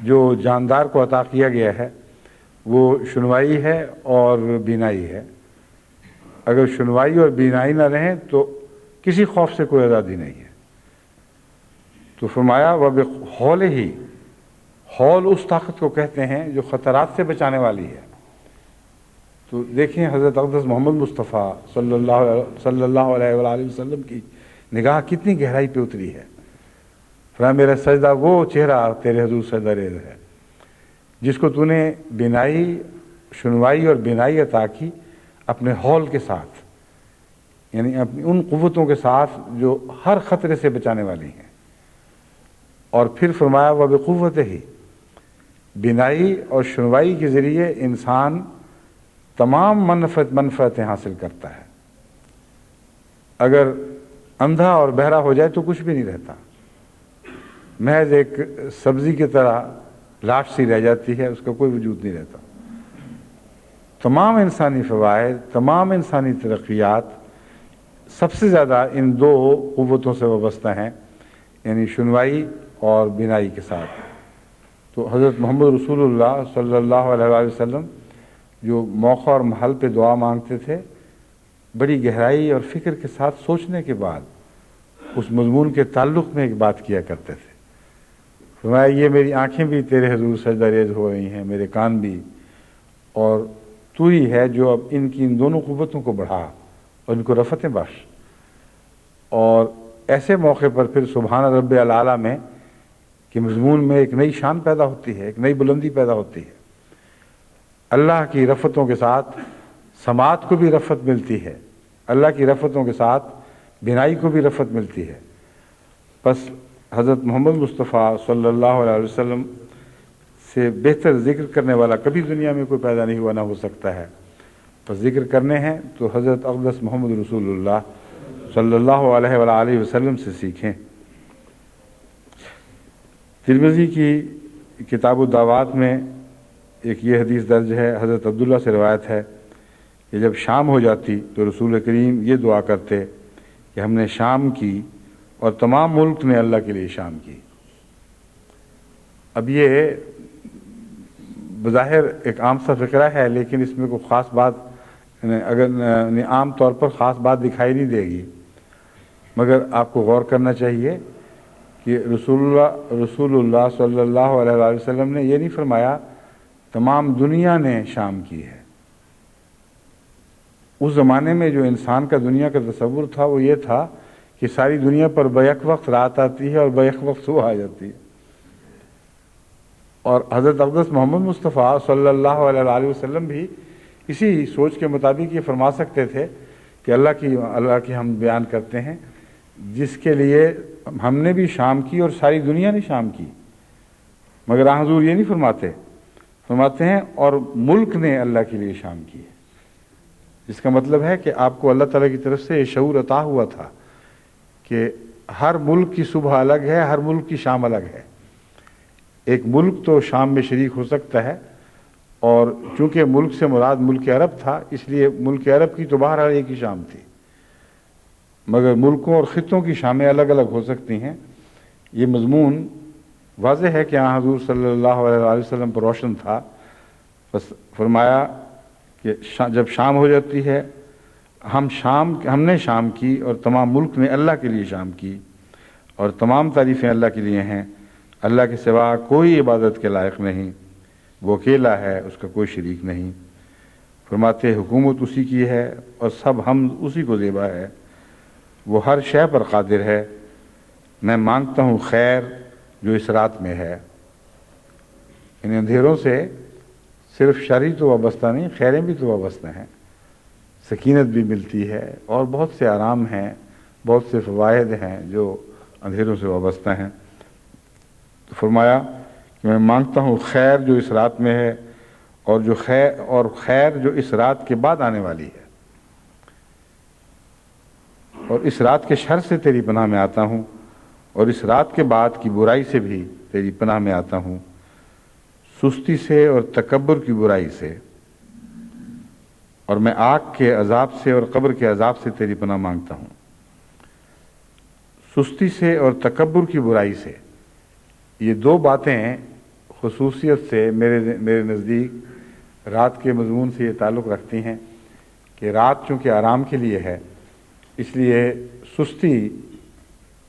جو جاندار کو عطا کیا گیا ہے وہ شنوائی ہے اور بینائی ہے۔ اگر شنوائی اور بینائی نہ رہیں تو کسی خوف سے کوئی آزادی نہیں ہے۔ تو فرمایا وَبِحَوْلِ ہی، حول اس طاقت کو کہتے ہیں جو خطرات سے بچانے والی ہے۔ تو دیکھیں حضرت اقدس محمد مصطفیٰ صلی اللہ علیہ وآلہ وسلم کی نگاہ کتنی گہرائی پہ اتری ہے۔ فرمایا میرا سجدہ وہ چہرہ تیرے حضور سجدہ ریز ہے جس کو تو نے بینائی، شنوائی اور بینائی عطا کی اپنے حول کے ساتھ، یعنی اپنی ان قوتوں کے ساتھ جو ہر خطرے سے بچانے والی ہیں۔ اور پھر فرمایا وَبِقُوَّتِ ہی، بینائی اور شنوائی کے ذریعے انسان تمام منفعتیں حاصل کرتا ہے۔ اگر اندھا اور بہرا ہو جائے تو کچھ بھی نہیں رہتا، محض ایک سبزی کی طرح لاٹ سی رہ جاتی ہے، اس کا کوئی وجود نہیں رہتا۔ تمام انسانی فوائد، تمام انسانی ترقیات سب سے زیادہ ان دو قوتوں سے وابستہ ہیں، یعنی شنوائی اور بینائی کے ساتھ۔ تو حضرت محمد رسول اللہ صلی اللہ علیہ وآلہ وسلم جو موقع اور محل پہ دعا مانگتے تھے، بڑی گہرائی اور فکر کے ساتھ سوچنے کے بعد اس مضمون کے تعلق میں ایک بات کیا کرتے تھے۔ فرمایا یہ میری آنکھیں بھی تیرے حضور سجدہ ریز ہو رہی ہیں، میرے کان بھی، اور تو ہی ہے جو اب ان دونوں قوتوں کو بڑھا اور ان کو رفتیں بخش۔ اور ایسے موقع پر پھر سبحان رب العلیٰ میں کہ مضمون میں ایک نئی شان پیدا ہوتی ہے، ایک نئی بلندی پیدا ہوتی ہے۔ اللہ کی رفتوں کے ساتھ سماعت کو بھی رفت ملتی ہے، اللہ کی رفتوں کے ساتھ بینائی کو بھی رفت ملتی ہے۔ بس حضرت محمد مصطفیٰ صلی اللہ علیہ وسلم سے بہتر ذکر کرنے والا کبھی دنیا میں کوئی پیدا نہیں ہوا، نہ ہو سکتا ہے۔ بس ذکر کرنے ہیں تو حضرت اقدس محمد رسول اللہ صلی اللہ علیہ وآلہ وسلم سے سیکھیں۔ ترمذی کی کتاب الدعوات میں ایک یہ حدیث درج ہے، حضرت عبداللہ سے روایت ہے کہ جب شام ہو جاتی تو رسول کریم یہ دعا کرتے کہ ہم نے شام کی اور تمام ملک نے اللہ کے لیے شام کی۔ اب یہ بظاہر ایک عام سا فقرہ ہے، لیکن اس میں کوئی خاص بات اگر عام طور پر خاص بات دکھائی نہیں دے گی، مگر آپ کو غور کرنا چاہیے کہ رسول اللہ صلی اللہ علیہ وآلہ وسلم نے یہ نہیں فرمایا تمام دنیا نے شام کی ہے۔ اس زمانے میں جو انسان کا دنیا کا تصور تھا وہ یہ تھا کہ ساری دنیا پر بیک وقت رات آتی ہے اور بیک وقت صبح آ جاتی ہے۔ اور حضرت اقدس محمد مصطفیٰ صلی اللہ علیہ وآلہ وسلم بھی اسی سوچ کے مطابق یہ فرما سکتے تھے کہ اللہ کی ہم بیان کرتے ہیں جس کے لیے ہم نے بھی شام کی اور ساری دنیا نے شام کی، مگر حضور یہ نہیں فرماتے ہیں اور ملک نے اللہ کے لیے شام کی ہے، جس کا مطلب ہے کہ آپ کو اللہ تعالیٰ کی طرف سے یہ شعور عطا ہوا تھا کہ ہر ملک کی صبح الگ ہے، ہر ملک کی شام الگ ہے۔ ایک ملک تو شام میں شریک ہو سکتا ہے، اور چونکہ ملک سے مراد ملک عرب تھا اس لیے ملک عرب کی تو بہرحال ایک ہی شام تھی، مگر ملکوں اور خطوں کی شامیں الگ الگ ہو سکتی ہیں۔ یہ مضمون واضح ہے کہ حضور صلی اللہ علیہ وآلہ وسلم پر روشن تھا۔ بس فرمایا کہ جب شام ہو جاتی ہے ہم نے شام کی اور تمام ملک نے اللہ کے لیے شام کی، اور تمام تعریفیں اللہ کے لیے ہیں، اللہ کے سوا کوئی عبادت کے لائق نہیں، وہ اکیلا ہے، اس کا کوئی شریک نہیں۔ فرماتے حکومت اسی کی ہے اور سب ہم اسی کو زیبا ہے، وہ ہر شے پر قادر ہے، میں مانگتا ہوں خیر جو اس رات میں ہے۔ ان اندھیروں سے صرف شر تو وابستہ نہیں، خیریں بھی تو وابستہ ہیں، سکینت بھی ملتی ہے اور بہت سے آرام ہیں، بہت سے فوائد ہیں جو اندھیروں سے وابستہ ہیں۔ تو فرمایا کہ میں مانگتا ہوں خیر جو اس رات میں ہے اور خیر جو اس رات کے بعد آنے والی ہے، اور اس رات کے شر سے تیری پناہ میں آتا ہوں، اور اس رات کے بعد کی برائی سے بھی تیری پناہ میں آتا ہوں، سستی سے اور تکبر کی برائی سے، اور میں آگ کے عذاب سے اور قبر کے عذاب سے تیری پناہ مانگتا ہوں۔ سستی سے اور تکبر کی برائی سے، یہ دو باتیں خصوصیت سے میرے نزدیک رات کے مضمون سے یہ تعلق رکھتی ہیں کہ رات چونکہ آرام کے لیے ہے، اس لیے سستی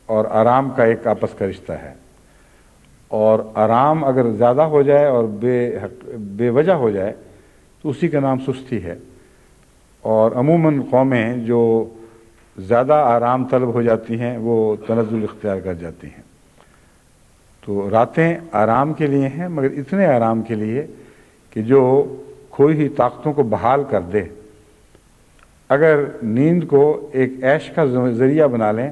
اور آرام کا ایک آپس کا رشتہ ہے، اور آرام اگر زیادہ ہو جائے اور بے وجہ ہو جائے تو اسی کا نام سستی ہے، اور عموماً قومیں جو زیادہ آرام طلب ہو جاتی ہیں وہ تنزل اختیار کر جاتی ہیں۔ تو راتیں آرام کے لیے ہیں، مگر اتنے آرام کے لیے کہ جو کھوئی ہوئی طاقتوں کو بحال کر دے۔ اگر نیند کو ایک عیش کا ذریعہ بنا لیں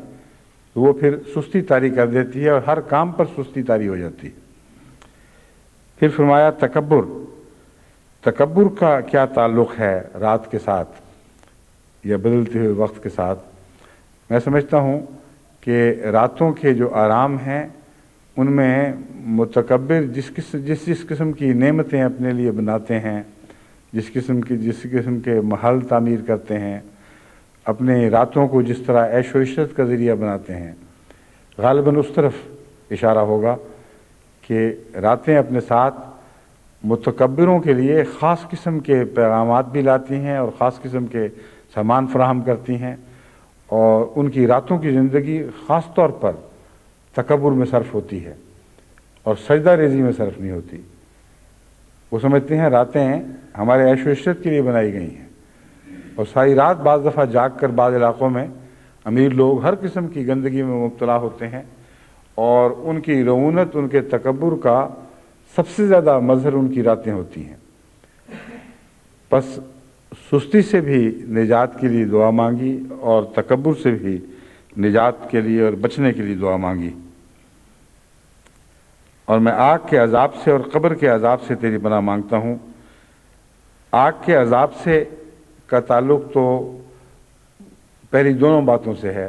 تو وہ پھر سستی طاری کر دیتی ہے اور ہر کام پر سستی طاری ہو جاتی ہے۔ پھر فرمایا تکبر کا کیا تعلق ہے رات کے ساتھ یا بدلتے ہوئے وقت کے ساتھ؟ میں سمجھتا ہوں کہ راتوں کے جو آرام ہیں ان میں متکبر جس قسم کی نعمتیں اپنے لیے بناتے ہیں، جس قسم کے محل تعمیر کرتے ہیں، اپنے راتوں کو جس طرح عیش و عشرت کا ذریعہ بناتے ہیں، غالباً اس طرف اشارہ ہوگا کہ راتیں اپنے ساتھ متکبروں کے لیے خاص قسم کے پیغامات بھی لاتی ہیں اور خاص قسم کے سامان فراہم کرتی ہیں، اور ان کی راتوں کی زندگی خاص طور پر تکبر میں صرف ہوتی ہے اور سجدہ ریزی میں صرف نہیں ہوتی۔ وہ سمجھتے ہیں راتیں ہمارے عیش و عشرت کے لیے بنائی گئی ہیں، اور ساری رات بعض دفعہ جاگ کر بعض علاقوں میں امیر لوگ ہر قسم کی گندگی میں مبتلا ہوتے ہیں، اور ان کی رعونت، ان کے تکبر کا سب سے زیادہ مظہر ان کی راتیں ہوتی ہیں۔ پس سستی سے بھی نجات کے لیے دعا مانگی اور تکبر سے بھی نجات کے لیے اور بچنے کے لیے دعا مانگی۔ اور میں آگ کے عذاب سے اور قبر کے عذاب سے تیری پناہ مانگتا ہوں۔ آگ کے عذاب سے کا تعلق تو پہلی دونوں باتوں سے ہے،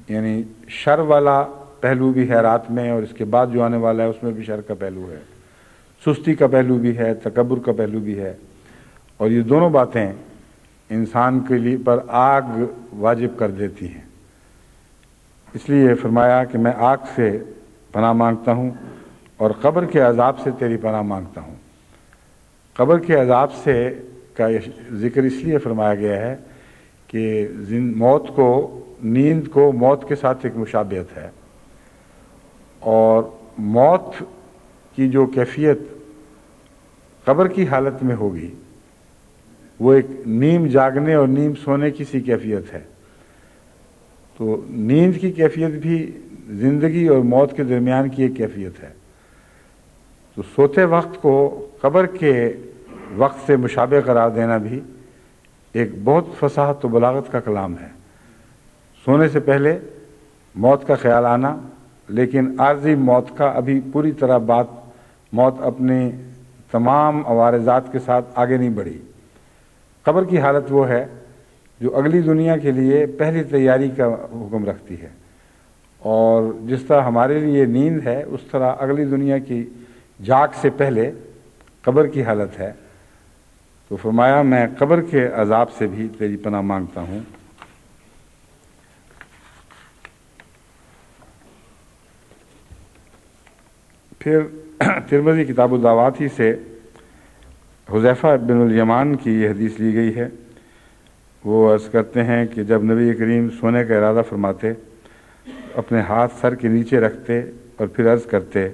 یعنی شر والا پہلو بھی ہے رات میں، اور اس کے بعد جو آنے والا ہے اس میں بھی شر کا پہلو ہے، سستی کا پہلو بھی ہے، تکبر کا پہلو بھی ہے، اور یہ دونوں باتیں انسان کے لیے پر آگ واجب کر دیتی ہیں۔ اس لیے فرمایا کہ میں آگ سے پناہ مانگتا ہوں اور قبر کے عذاب سے تیری پناہ مانگتا ہوں۔ قبر کے عذاب سے کا ذکر اس لیے فرمایا گیا ہے کہ نیند کو موت کے ساتھ ایک مشابہت ہے، اور موت کی جو کیفیت قبر کی حالت میں ہوگی وہ ایک نیم جاگنے اور نیم سونے کی سی کیفیت ہے۔ تو نیند کی کیفیت بھی زندگی اور موت کے درمیان کی ایک کیفیت ہے۔ تو سوتے وقت کو قبر کے وقت سے مشابہ قرار دینا بھی ایک بہت فصاحت و بلاغت کا کلام ہے۔ سونے سے پہلے موت کا خیال آنا، لیکن عارضی موت کا ابھی پوری طرح موت اپنی تمام عوارضات کے ساتھ آگے نہیں بڑھی۔ قبر کی حالت وہ ہے جو اگلی دنیا کے لیے پہلی تیاری کا حکم رکھتی ہے، اور جس طرح ہمارے لیے نیند ہے اس طرح اگلی دنیا کی جاگ سے پہلے قبر کی حالت ہے۔ تو فرمایا میں قبر کے عذاب سے بھی تیری پناہ مانگتا ہوں۔ پھر ترمذی کتاب الدعوات ہی سے حذیفہ بن الیمان کی یہ حدیث لی گئی ہے۔ وہ عرض کرتے ہیں کہ جب نبی کریم سونے کا ارادہ فرماتے، اپنے ہاتھ سر کے نیچے رکھتے اور پھر عرض کرتے،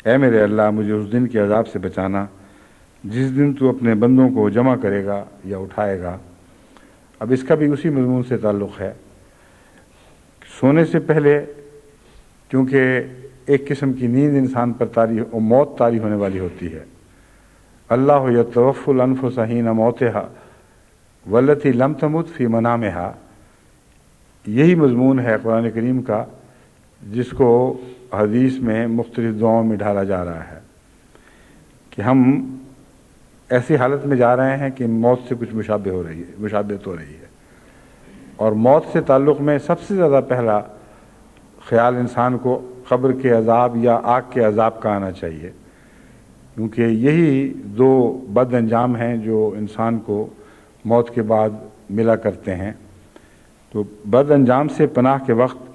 اے میرے اللہ، مجھے اس دن کے عذاب سے بچانا جس دن تو اپنے بندوں کو جمع کرے گا یا اٹھائے گا۔ اب اس کا بھی اسی مضمون سے تعلق ہے۔ سونے سے پہلے کیونکہ ایک قسم کی نیند انسان پر طاری اور موت طاری ہونے والی ہوتی ہے۔ اللہ یتوفی الانفس حین موتہا والتی لم تمت فی منامہا، یہی مضمون ہے قرآن کریم کا جس کو حدیث میں مختلف دعاؤں میں ڈھالا جا رہا ہے کہ ہم ایسی حالت میں جا رہے ہیں کہ موت سے کچھ مشابہت ہو رہی ہے. اور موت سے تعلق میں سب سے زیادہ پہلا خیال انسان کو قبر کے عذاب یا آگ کے عذاب کا آنا چاہیے، کیونکہ یہی دو بد انجام ہیں جو انسان کو موت کے بعد ملا کرتے ہیں. تو بد انجام سے پناہ کے وقت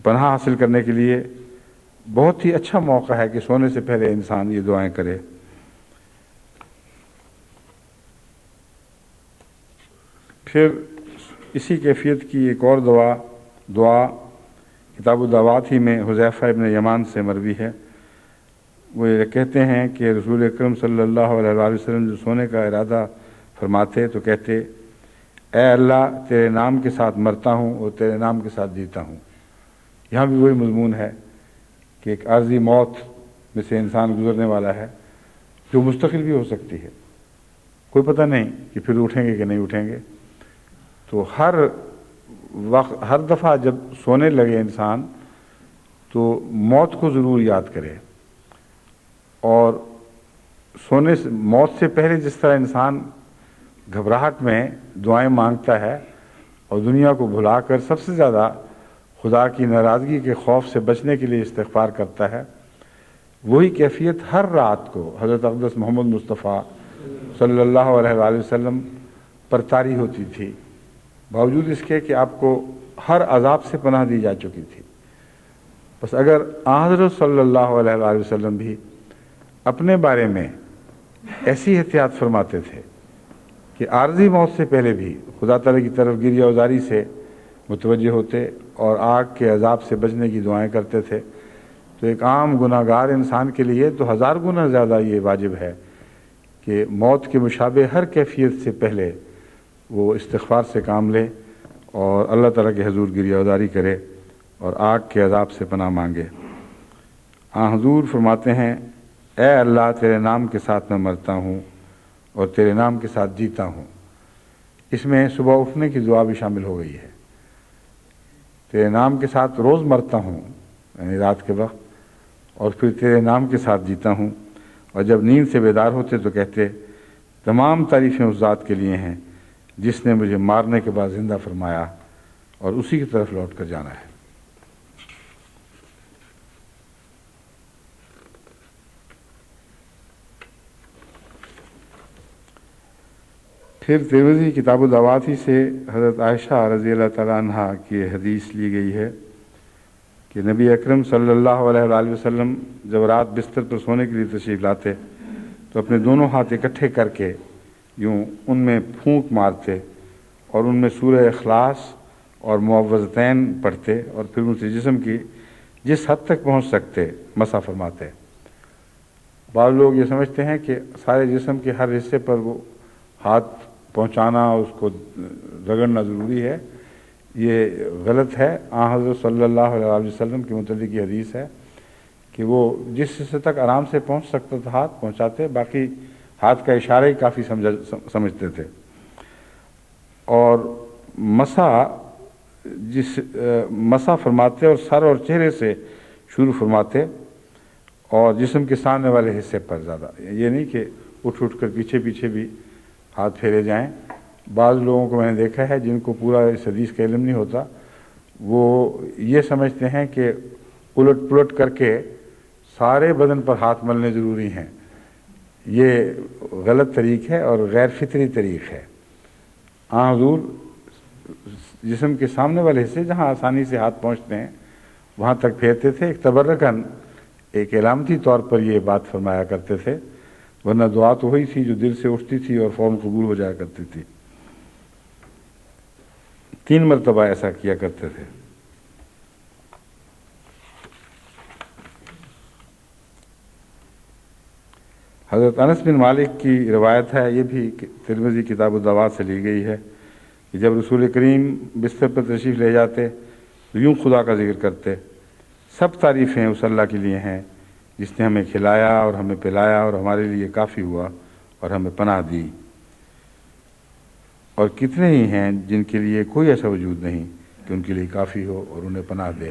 پناہ حاصل کرنے کے لیے بہت ہی اچھا موقع ہے کہ سونے سے پہلے انسان یہ دعائیں کرے. پھر اسی کیفیت کی ایک اور دعا کتاب الدعوات ہی میں حذیفہ ابن یمان سے مروی ہے. وہ یہ کہتے ہیں کہ رسول اکرم صلی اللہ علیہ وآلہ وسلم جو سونے کا ارادہ فرماتے تو کہتے، اے اللہ تیرے نام کے ساتھ مرتا ہوں اور تیرے نام کے ساتھ جیتا ہوں. یہاں بھی وہی مضمون ہے کہ ایک عارضی موت میں سے انسان گزرنے والا ہے جو مستقل بھی ہو سکتی ہے، کوئی پتہ نہیں کہ پھر اٹھیں گے کہ نہیں اٹھیں گے. تو ہر دفعہ جب سونے لگے انسان تو موت کو ضرور یاد کرے. اور موت سے پہلے جس طرح انسان گھبراہٹ میں دعائیں مانگتا ہے اور دنیا کو بھلا کر سب سے زیادہ خدا کی ناراضگی کے خوف سے بچنے کے لیے استغفار کرتا ہے، وہی کیفیت ہر رات کو حضرت اقدس محمد مصطفیٰ صلی اللہ علیہ وآلہ وسلم پر طاری ہوتی تھی، باوجود اس کے کہ آپ کو ہر عذاب سے پناہ دی جا چکی تھی. بس اگر حضرت صلی اللہ علیہ وآلہ وسلم بھی اپنے بارے میں ایسی احتیاط فرماتے تھے کہ عارضی موت سے پہلے بھی خدا تعالیٰ کی طرف گریہ وزاری سے متوجہ ہوتے اور آگ کے عذاب سے بچنے کی دعائیں کرتے تھے، تو ایک عام گناہ گار انسان کے لیے تو 1000 گنا زیادہ یہ واجب ہے کہ موت کے مشابہ ہر کیفیت سے پہلے وہ استغفار سے کام لے اور اللہ تعالیٰ کے حضور گریہ وزاری کرے اور آگ کے عذاب سے پناہ مانگے. حضور فرماتے ہیں، اے اللہ تیرے نام کے ساتھ میں مرتا ہوں اور تیرے نام کے ساتھ جیتا ہوں. اس میں صبح اٹھنے کی دعا بھی شامل ہو گئی ہے. تیرے نام کے ساتھ روز مرتا ہوں یعنی رات کے وقت، اور پھر تیرے نام کے ساتھ جیتا ہوں. اور جب نیند سے بیدار ہوتے تو کہتے، تمام تعریفیں اس ذات کے لیے ہیں جس نے مجھے مارنے کے بعد زندہ فرمایا اور اسی کی طرف لوٹ کر جانا ہے. پھر ترمذی کتاب الدعوات ہی سے حضرت عائشہ رضی اللہ تعالیٰ عنہ کی حدیث لی گئی ہے کہ نبی اکرم صلی اللہ علیہ وآلہ وسلم جب رات بستر پر سونے کے لیے تشریف لاتے تو اپنے دونوں ہاتھ اکٹھے کر کے یوں ان میں پھونک مارتے اور ان میں سورہ اخلاص اور معوذتین پڑھتے اور پھر ان سے جسم کی جس حد تک پہنچ سکتے مسح فرماتے. بعض لوگ یہ سمجھتے ہیں کہ سارے جسم کے ہر حصے پر وہ ہاتھ پہنچانا، اس کو رگڑنا ضروری ہے. یہ غلط ہے. حضرت صلی اللہ علیہ وسلم کے متعلق یہ حدیث ہے کہ وہ جس حصے تک آرام سے پہنچ سکتا تھا ہاتھ پہنچاتے، باقی ہاتھ کا اشارہ ہی کافی سمجھتے تھے. اور مسح فرماتے اور سر اور چہرے سے شروع فرماتے اور جسم کے سامنے والے حصے پر زیادہ. یہ نہیں کہ اٹھ کر پیچھے پیچھے بھی ہاتھ پھیرے جائیں. بعض لوگوں کو میں نے دیکھا ہے جن کو پورا اس حدیث کا علم نہیں ہوتا، وہ یہ سمجھتے ہیں کہ الٹ پلٹ کر کے سارے بدن پر ہاتھ ملنے ضروری ہیں. یہ غلط طریق ہے اور غیر فطری طریق ہے. حضور جسم کے سامنے والے حصے جہاں آسانی سے ہاتھ پہنچتے ہیں وہاں تک پھیرتے تھے. ایک تبرکن، ایک علامتی طور پر یہ بات فرمایا کرتے تھے، ورنہ دعا تو وہی تھی جو دل سے اٹھتی تھی اور فوراً قبول ہو جایا کرتی تھی. 3 مرتبہ ایسا کیا کرتے تھے. حضرت انس بن مالک کی روایت ہے، یہ بھی ترمذی کتاب الدعوات سے لی گئی ہے، کہ جب رسول کریم بستر پر تشریف لے جاتے تو یوں خدا کا ذکر کرتے، سب تعریفیں اس اللہ کے لیے ہیں جس نے ہمیں کھلایا اور ہمیں پلایا اور ہمارے لیے کافی ہوا اور ہمیں پناہ دی. اور کتنے ہی ہیں جن کے لیے کوئی ایسا وجود نہیں کہ ان کے لیے کافی ہو اور انہیں پناہ دے.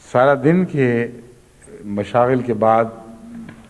سارا دن کے مشاغل کے بعد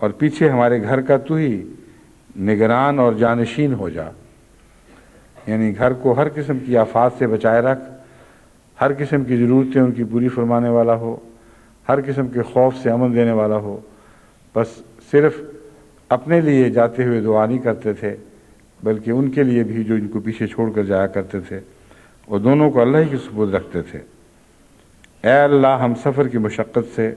اور پیچھے ہمارے گھر کا تو ہی نگران اور جانشین ہو جا، یعنی گھر کو ہر قسم کی آفات سے بچائے رکھ، ہر قسم کی ضرورتیں ان کی پوری فرمانے والا ہو، ہر قسم کے خوف سے امن دینے والا ہو۔ بس صرف اپنے لیے جاتے ہوئے دعا نہیں کرتے تھے، بلکہ ان کے لیے بھی جو ان کو پیچھے چھوڑ کر جایا کرتے تھے، اور دونوں کو اللہ ہی کے سپرد رکھتے تھے۔ اے اللہ، ہم سفر کی مشقت سے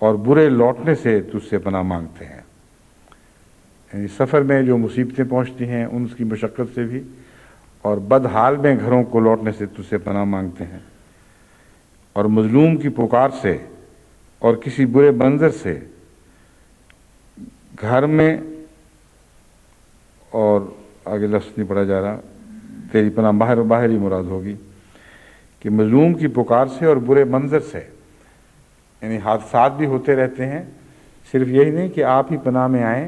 اور برے لوٹنے سے تجھ سے پناہ مانگتے ہیں، یعنی سفر میں جو مصیبتیں پہنچتی ہیں ان کی مشقت سے بھی، اور بدحال میں گھروں کو لوٹنے سے تجھ سے پناہ مانگتے ہیں، اور مظلوم کی پکار سے اور کسی برے منظر سے گھر میں، اور آگے لفظ نہیں پڑھا جا رہا، تیری پناہ باہر ہی مراد ہوگی کہ مظلوم کی پکار سے اور برے منظر سے، یعنی حادثات بھی ہوتے رہتے ہیں، صرف یہی نہیں کہ آپ ہی پناہ میں آئیں،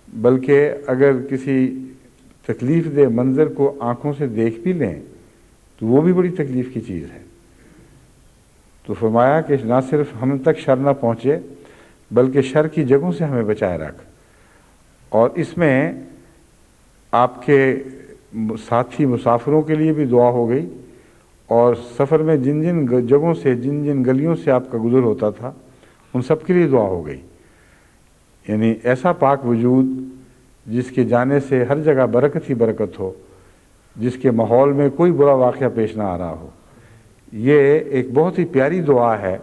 بلکہ اگر کسی تکلیف دہ منظر کو آنکھوں سے دیکھ بھی لیں تو وہ بھی بڑی تکلیف کی چیز ہے۔ تو فرمایا کہ نہ صرف ہم تک شر نہ پہنچے بلکہ شر کی جگہوں سے ہمیں بچائے رکھ، اور اس میں آپ کے ساتھی مسافروں کے لیے بھی دعا ہو گئی، اور سفر میں جن جن جگہوں سے، جن جن گلیوں سے آپ کا گزر ہوتا تھا، ان سب کے لیے دعا ہو گئی، یعنی ایسا پاک وجود جس کے جانے سے ہر جگہ برکت ہی برکت ہو، جس کے ماحول میں کوئی برا واقعہ پیش نہ آ رہا ہو۔ یہ ایک بہت ہی پیاری دعا ہے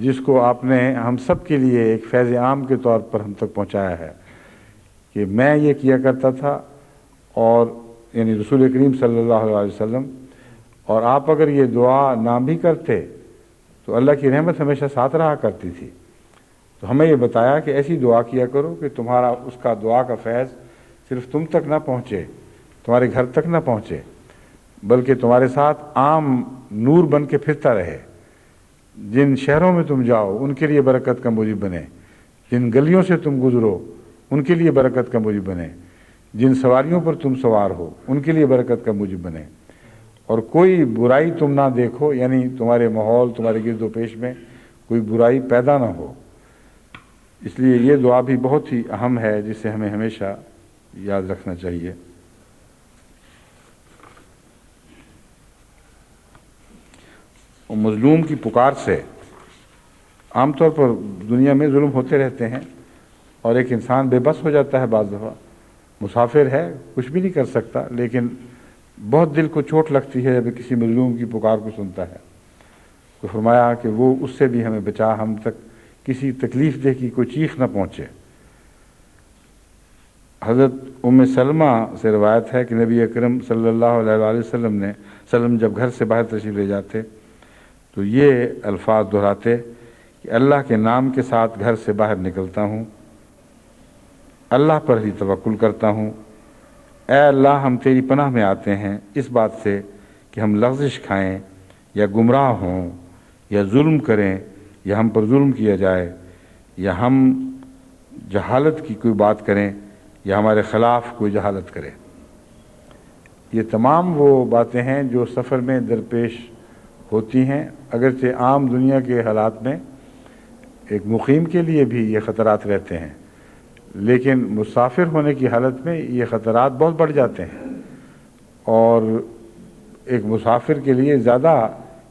جس کو آپ نے ہم سب کے لیے ایک فیض عام کے طور پر ہم تک پہنچایا ہے کہ میں یہ کیا کرتا تھا، اور یعنی رسول کریم صلی اللہ علیہ وسلم، اور آپ اگر یہ دعا نہ بھی کرتے تو اللہ کی رحمت ہمیشہ ساتھ رہا کرتی تھی۔ تو ہمیں یہ بتایا کہ ایسی دعا کیا کرو کہ تمہارا اس کا دعا کا فیض صرف تم تک نہ پہنچے، تمہارے گھر تک نہ پہنچے، بلکہ تمہارے ساتھ عام نور بن کے پھرتا رہے، جن شہروں میں تم جاؤ ان کے لیے برکت کا موجب بنے، جن گلیوں سے تم گزرو ان کے لیے برکت کا موجب بنے، جن سواریوں پر تم سوار ہو ان کے لیے برکت کا موجب بنے، اور کوئی برائی تم نہ دیکھو، یعنی تمہارے ماحول، تمہارے گرد و پیش میں کوئی برائی پیدا نہ ہو۔ اس لیے یہ دعا بھی بہت ہی اہم ہے جسے ہمیں ہمیشہ یاد رکھنا چاہیے۔ اور مظلوم کی پکار سے، عام طور پر دنیا میں ظلم ہوتے رہتے ہیں اور ایک انسان بے بس ہو جاتا ہے، بعض دفعہ مسافر ہے کچھ بھی نہیں کر سکتا، لیکن بہت دل کو چوٹ لگتی ہے جب کسی مظلوم کی پکار کو سنتا ہے۔ تو فرمایا کہ وہ اس سے بھی ہمیں بچا، ہم تک کسی تکلیف دہ کی کوئی چیخ نہ پہنچے۔ حضرت ام سلمہ سے روایت ہے کہ نبی اکرم صلی اللہ علیہ وسلم جب گھر سے باہر تشریف لے جاتے تو یہ الفاظ دہراتے کہ اللہ کے نام کے ساتھ گھر سے باہر نکلتا ہوں، اللہ پر ہی توکل کرتا ہوں، اے اللہ ہم تیری پناہ میں آتے ہیں اس بات سے کہ ہم لغزش کھائیں یا گمراہ ہوں یا ظلم کریں یا ہم پر ظلم کیا جائے یا ہم جہالت کی کوئی بات کریں یا ہمارے خلاف کوئی جہالت کرے۔ یہ تمام وہ باتیں ہیں جو سفر میں درپیش ہوتی ہیں، اگرچہ عام دنیا کے حالات میں ایک مقیم کے لیے بھی یہ خطرات رہتے ہیں، لیکن مسافر ہونے کی حالت میں یہ خطرات بہت بڑھ جاتے ہیں، اور ایک مسافر کے لیے زیادہ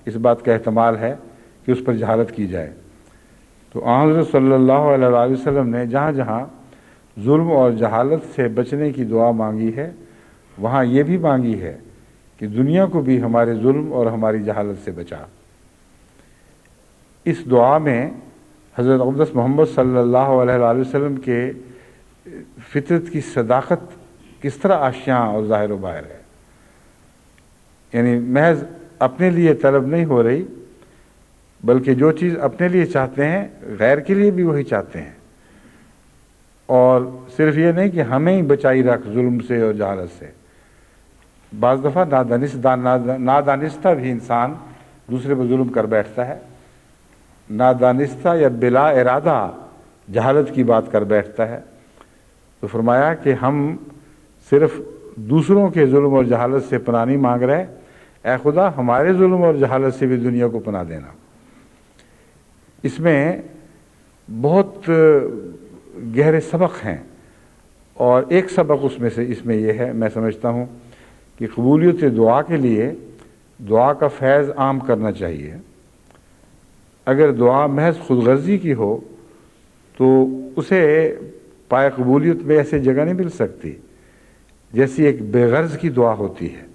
اس بات کا احتمال ہے کہ اس پر جہالت کی جائے۔ تو حضرت صلی اللہ علیہ وسلم نے جہاں جہاں ظلم اور جہالت سے بچنے کی دعا مانگی ہے وہاں یہ بھی مانگی ہے کہ دنیا کو بھی ہمارے ظلم اور ہماری جہالت سے بچا۔ اس دعا میں حضرت اقدس محمد صلی اللہ علیہ وسلم کے فطرت کی صداقت کس طرح آشیاں اور ظاہر و باہر ہے، یعنی محض اپنے لیے طلب نہیں ہو رہی، بلکہ جو چیز اپنے لیے چاہتے ہیں غیر کے لیے بھی وہی چاہتے ہیں، اور صرف یہ نہیں کہ ہمیں ہی بچائی رکھ ظلم سے اور جہالت سے۔ بعض دفعہ نادانستہ بھی انسان دوسرے پر ظلم کر بیٹھتا ہے، نادانستہ یا بلا ارادہ جہالت کی بات کر بیٹھتا ہے۔ تو فرمایا کہ ہم صرف دوسروں کے ظلم اور جہالت سے پناہ نہیں مانگ رہے، اے خدا ہمارے ظلم اور جہالت سے بھی دنیا کو پناہ دینا۔ اس میں بہت گہرے سبق ہیں، اور ایک سبق اس میں یہ ہے، میں سمجھتا ہوں کہ قبولیت دعا کے لیے دعا کا فیض عام کرنا چاہیے۔ اگر دعا محض خود غرضی کی ہو تو اسے پائے قبولیت میں ایسے جگہ نہیں مل سکتی جیسی ایک بے غرض کی دعا ہوتی ہے۔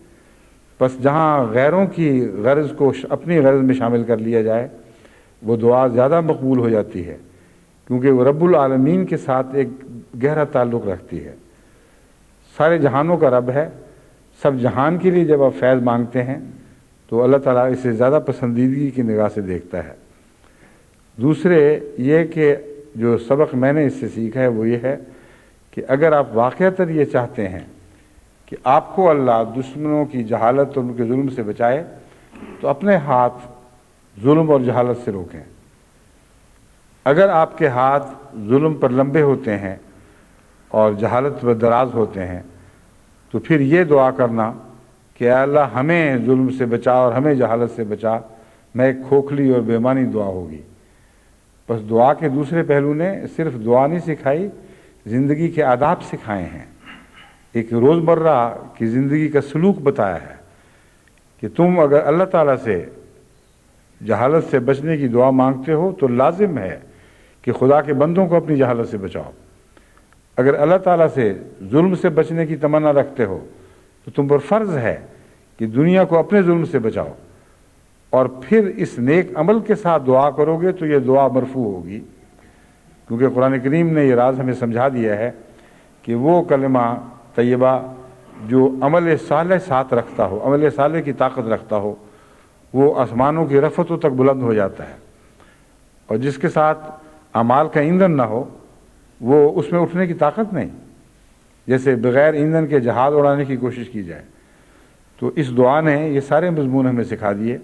بس جہاں غیروں کی غرض کو اپنی غرض میں شامل کر لیا جائے وہ دعا زیادہ مقبول ہو جاتی ہے، کیونکہ وہ رب العالمین کے ساتھ ایک گہرا تعلق رکھتی ہے۔ سارے جہانوں کا رب ہے، سب جہان کے لیے جب آپ فیض مانگتے ہیں تو اللہ تعالیٰ اسے زیادہ پسندیدگی کی نگاہ سے دیکھتا ہے۔ دوسرے یہ کہ جو سبق میں نے اس سے سیکھا ہے وہ یہ ہے کہ اگر آپ واقعتاً یہ چاہتے ہیں کہ آپ کو اللہ دشمنوں کی جہالت اور ان کے ظلم سے بچائے تو اپنے ہاتھ ظلم اور جہالت سے روکیں۔ اگر آپ کے ہاتھ ظلم پر لمبے ہوتے ہیں اور جہالت پر دراز ہوتے ہیں تو پھر یہ دعا کرنا کہ اے اللہ ہمیں ظلم سے بچا اور ہمیں جہالت سے بچا، میں ایک کھوکھلی اور بےمانی دعا ہوگی۔ بس دعا کے دوسرے پہلو نے صرف دعا نہیں سکھائی، زندگی کے آداب سکھائے ہیں، ایک روزمرہ کی زندگی کا سلوک بتایا ہے کہ تم اگر اللہ تعالیٰ سے جہالت سے بچنے کی دعا مانگتے ہو تو لازم ہے کہ خدا کے بندوں کو اپنی جہالت سے بچاؤ۔ اگر اللہ تعالیٰ سے ظلم سے بچنے کی تمنا رکھتے ہو تو تم پر فرض ہے کہ دنیا کو اپنے ظلم سے بچاؤ، اور پھر اس نیک عمل کے ساتھ دعا کرو گے تو یہ دعا مرفوع ہوگی، کیونکہ قرآن کریم نے یہ راز ہمیں سمجھا دیا ہے کہ وہ کلمہ طیبہ جو عمل صالح ساتھ رکھتا ہو، عمل صالح کی طاقت رکھتا ہو، وہ آسمانوں کی رفتوں تک بلند ہو جاتا ہے، اور جس کے ساتھ اعمال کا ایندھن نہ ہو وہ اس میں اٹھنے کی طاقت نہیں، جیسے بغیر ایندھن کے جہاز اڑانے کی کوشش کی جائے۔ تو اس دعا نے یہ سارے مضمون ہمیں سکھا دیے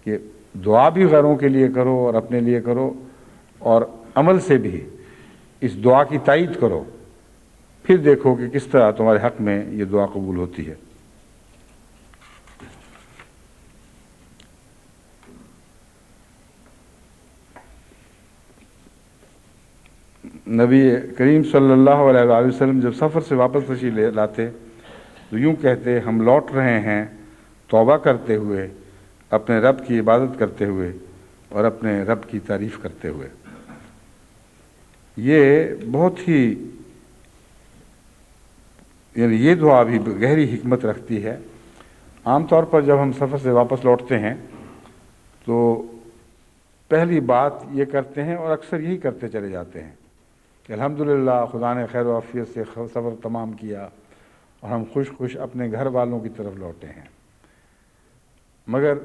کہ دعا بھی غیروں کے لیے کرو اور اپنے لیے کرو، اور عمل سے بھی اس دعا کی تائید کرو، پھر دیکھو کہ کس طرح تمہارے حق میں یہ دعا قبول ہوتی ہے۔ نبی کریم صلی اللہ علیہ وآلہ وسلم جب سفر سے واپس تشریف لاتے تو یوں کہتے، ہم لوٹ رہے ہیں توبہ کرتے ہوئے، اپنے رب کی عبادت کرتے ہوئے اور اپنے رب کی تعریف کرتے ہوئے۔ یہ بہت ہی یہ دعا بھی گہری حکمت رکھتی ہے۔ عام طور پر جب ہم سفر سے واپس لوٹتے ہیں تو پہلی بات یہ کرتے ہیں، اور اکثر یہی کرتے چلے جاتے ہیں کہ الحمدللہ خدا نے خیر و عافیت سے سفر تمام کیا اور ہم خوش خوش اپنے گھر والوں کی طرف لوٹے ہیں۔ مگر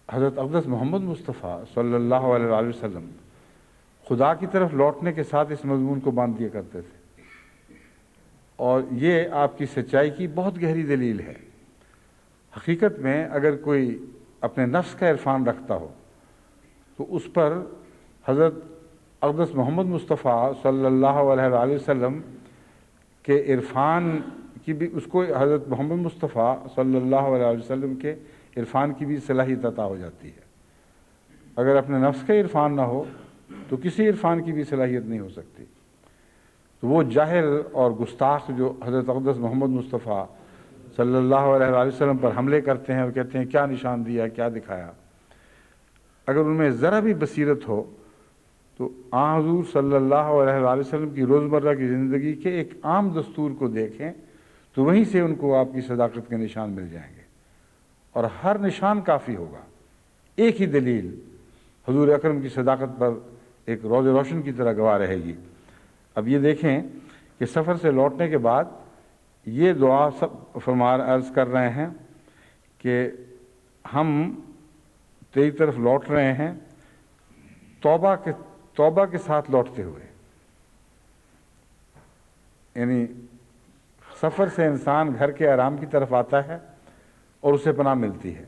حضرت اقدس محمد مصطفیٰ صلی اللہ علیہ وآلہ وسلم خدا کی طرف لوٹنے کے ساتھ اس مضمون کو باندھ دیا کرتے تھے، اور یہ آپ کی سچائی کی بہت گہری دلیل ہے۔ حقیقت میں اگر کوئی اپنے نفس کا عرفان رکھتا ہو تو اس پر حضرت اقدس محمد مصطفیٰ صلی اللہ علیہ وآلہ وسلم کے عرفان کی بھی، اس کو حضرت محمد مصطفیٰ صلی اللہ علیہ وسلم کے عرفان کی بھی صلاحیت عطا ہو جاتی ہے۔ اگر اپنے نفس کا عرفان نہ ہو تو کسی عرفان کی بھی صلاحیت نہیں ہو سکتی۔ تو وہ جاہل اور گستاخ جو حضرت اقدس محمد مصطفیٰ صلی اللہ علیہ وآلہ وسلم پر حملے کرتے ہیں اور کہتے ہیں کیا نشان دیا، کیا دکھایا، اگر ان میں ذرا بھی بصیرت ہو تو حضور صلی اللہ علیہ وآلہ وسلم کی روزمرہ کی زندگی کے ایک عام دستور کو دیکھیں تو وہیں سے ان کو آپ کی صداقت کے نشان مل جائیں گے، اور ہر نشان کافی ہوگا۔ ایک ہی دلیل حضور اکرم کی صداقت پر ایک روز روشن کی طرح گواہ رہے گی۔ اب یہ دیکھیں کہ سفر سے لوٹنے کے بعد یہ دعا سب عرض کر رہے ہیں کہ ہم تیری طرف لوٹ رہے ہیں توبہ کے ساتھ لوٹتے ہوئے۔ یعنی سفر سے انسان گھر کے آرام کی طرف آتا ہے اور اسے پناہ ملتی ہے،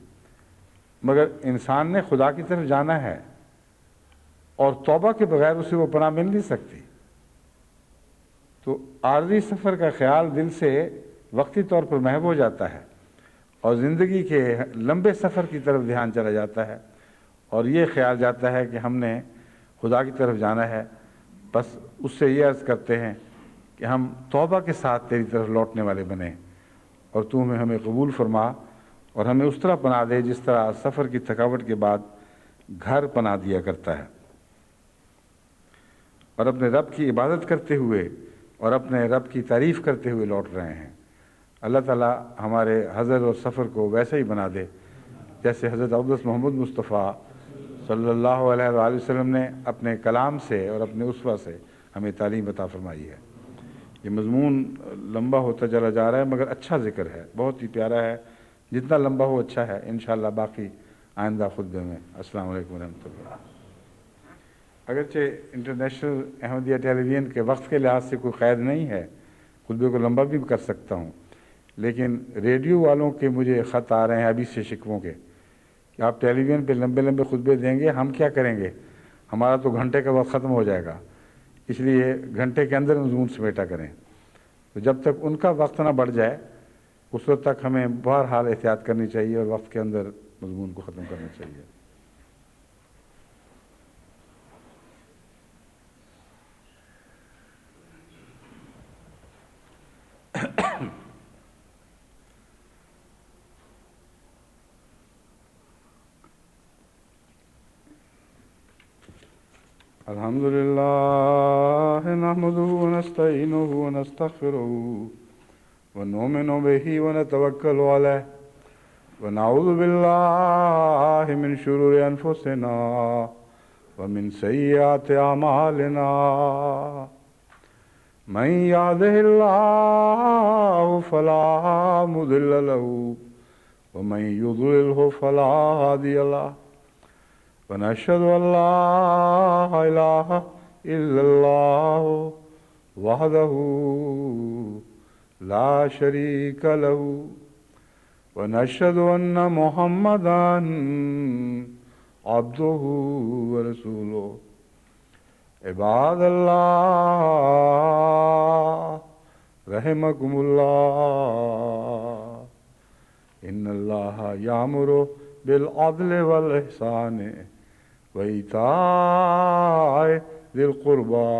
مگر انسان نے خدا کی طرف جانا ہے اور توبہ کے بغیر اسے وہ پناہ مل نہیں سکتی۔ تو عارضی سفر کا خیال دل سے وقتی طور پر محو ہو جاتا ہے اور زندگی کے لمبے سفر کی طرف دھیان چلا جاتا ہے، اور یہ خیال جاتا ہے کہ ہم نے خدا کی طرف جانا ہے بس اس سے یہ عرض کرتے ہیں کہ ہم توبہ کے ساتھ تیری طرف لوٹنے والے بنیں، اور تو ہمیں قبول فرما اور ہمیں اس طرح پناہ دے جس طرح سفر کی تھکاوٹ کے بعد گھر پناہ دیا کرتا ہے، اور اپنے رب کی عبادت کرتے ہوئے اور اپنے رب کی تعریف کرتے ہوئے لوٹ رہے ہیں۔ اللہ تعالیٰ ہمارے حضر اور سفر کو ویسے ہی بنا دے جیسے حضرت اقدس محمد مصطفیٰ صلی اللہ علیہ وآلہ وسلم نے اپنے کلام سے اور اپنے اسوہ سے ہمیں تعلیم عطا فرمائی ہے۔ یہ مضمون لمبا ہوتا چلا جا رہا ہے مگر اچھا ذکر ہے، بہت ہی پیارا ہے، جتنا لمبا ہو اچھا ہے، انشاءاللہ باقی آئندہ خطبے میں۔ السلام علیکم ورحمۃ اللہ۔ اگرچہ انٹرنیشنل احمدیہ ٹیلی ویژن کے وقت کے لحاظ سے کوئی قید نہیں ہے، خطبے کو لمبا بھی کر سکتا ہوں، لیکن ریڈیو والوں کے مجھے خط آ رہے ہیں ابھی سے شکووں کے کہ آپ ٹیلی ویژن پہ لمبے لمبے خطبے دیں گے، ہم کیا کریں گے، ہمارا تو گھنٹے کا وقت ختم ہو جائے گا، اس لیے گھنٹے کے اندر مضمون سمیٹا کریں۔ تو جب تک ان کا وقت نہ بڑھ جائے اس وقت تک ہمیں بہرحال احتیاط کرنی چاہیے اور وقت کے اندر مضمون کو ختم کرنا چاہیے۔ الحمد لله نحمده ونستعينه ونستغفره ونؤمن به ونتوكل عليه ونعوذ بالله من شرور أنفسنا ومن سيئات أعمالنا من يهده الله فلا مضل له ومن يضلله فلا هادي له ونشهد أن لا إله إلا الله وحده لا شريك له ونشهد أن محمدا عبده ورسوله عباد الله رحمكم الله إن الله يأمر بالعدل والإحسان وإيتاء ذي القربى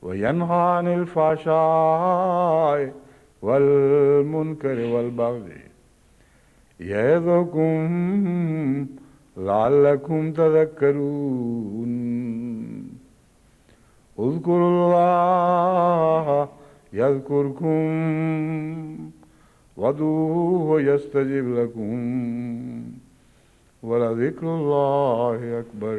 وينهى عن الفحشاء والمنكر والبغي يعظكم لعلكم تذكرون اذكروا الله يذكركم وادعوه يستجب لكم ولذكر الله أكبر۔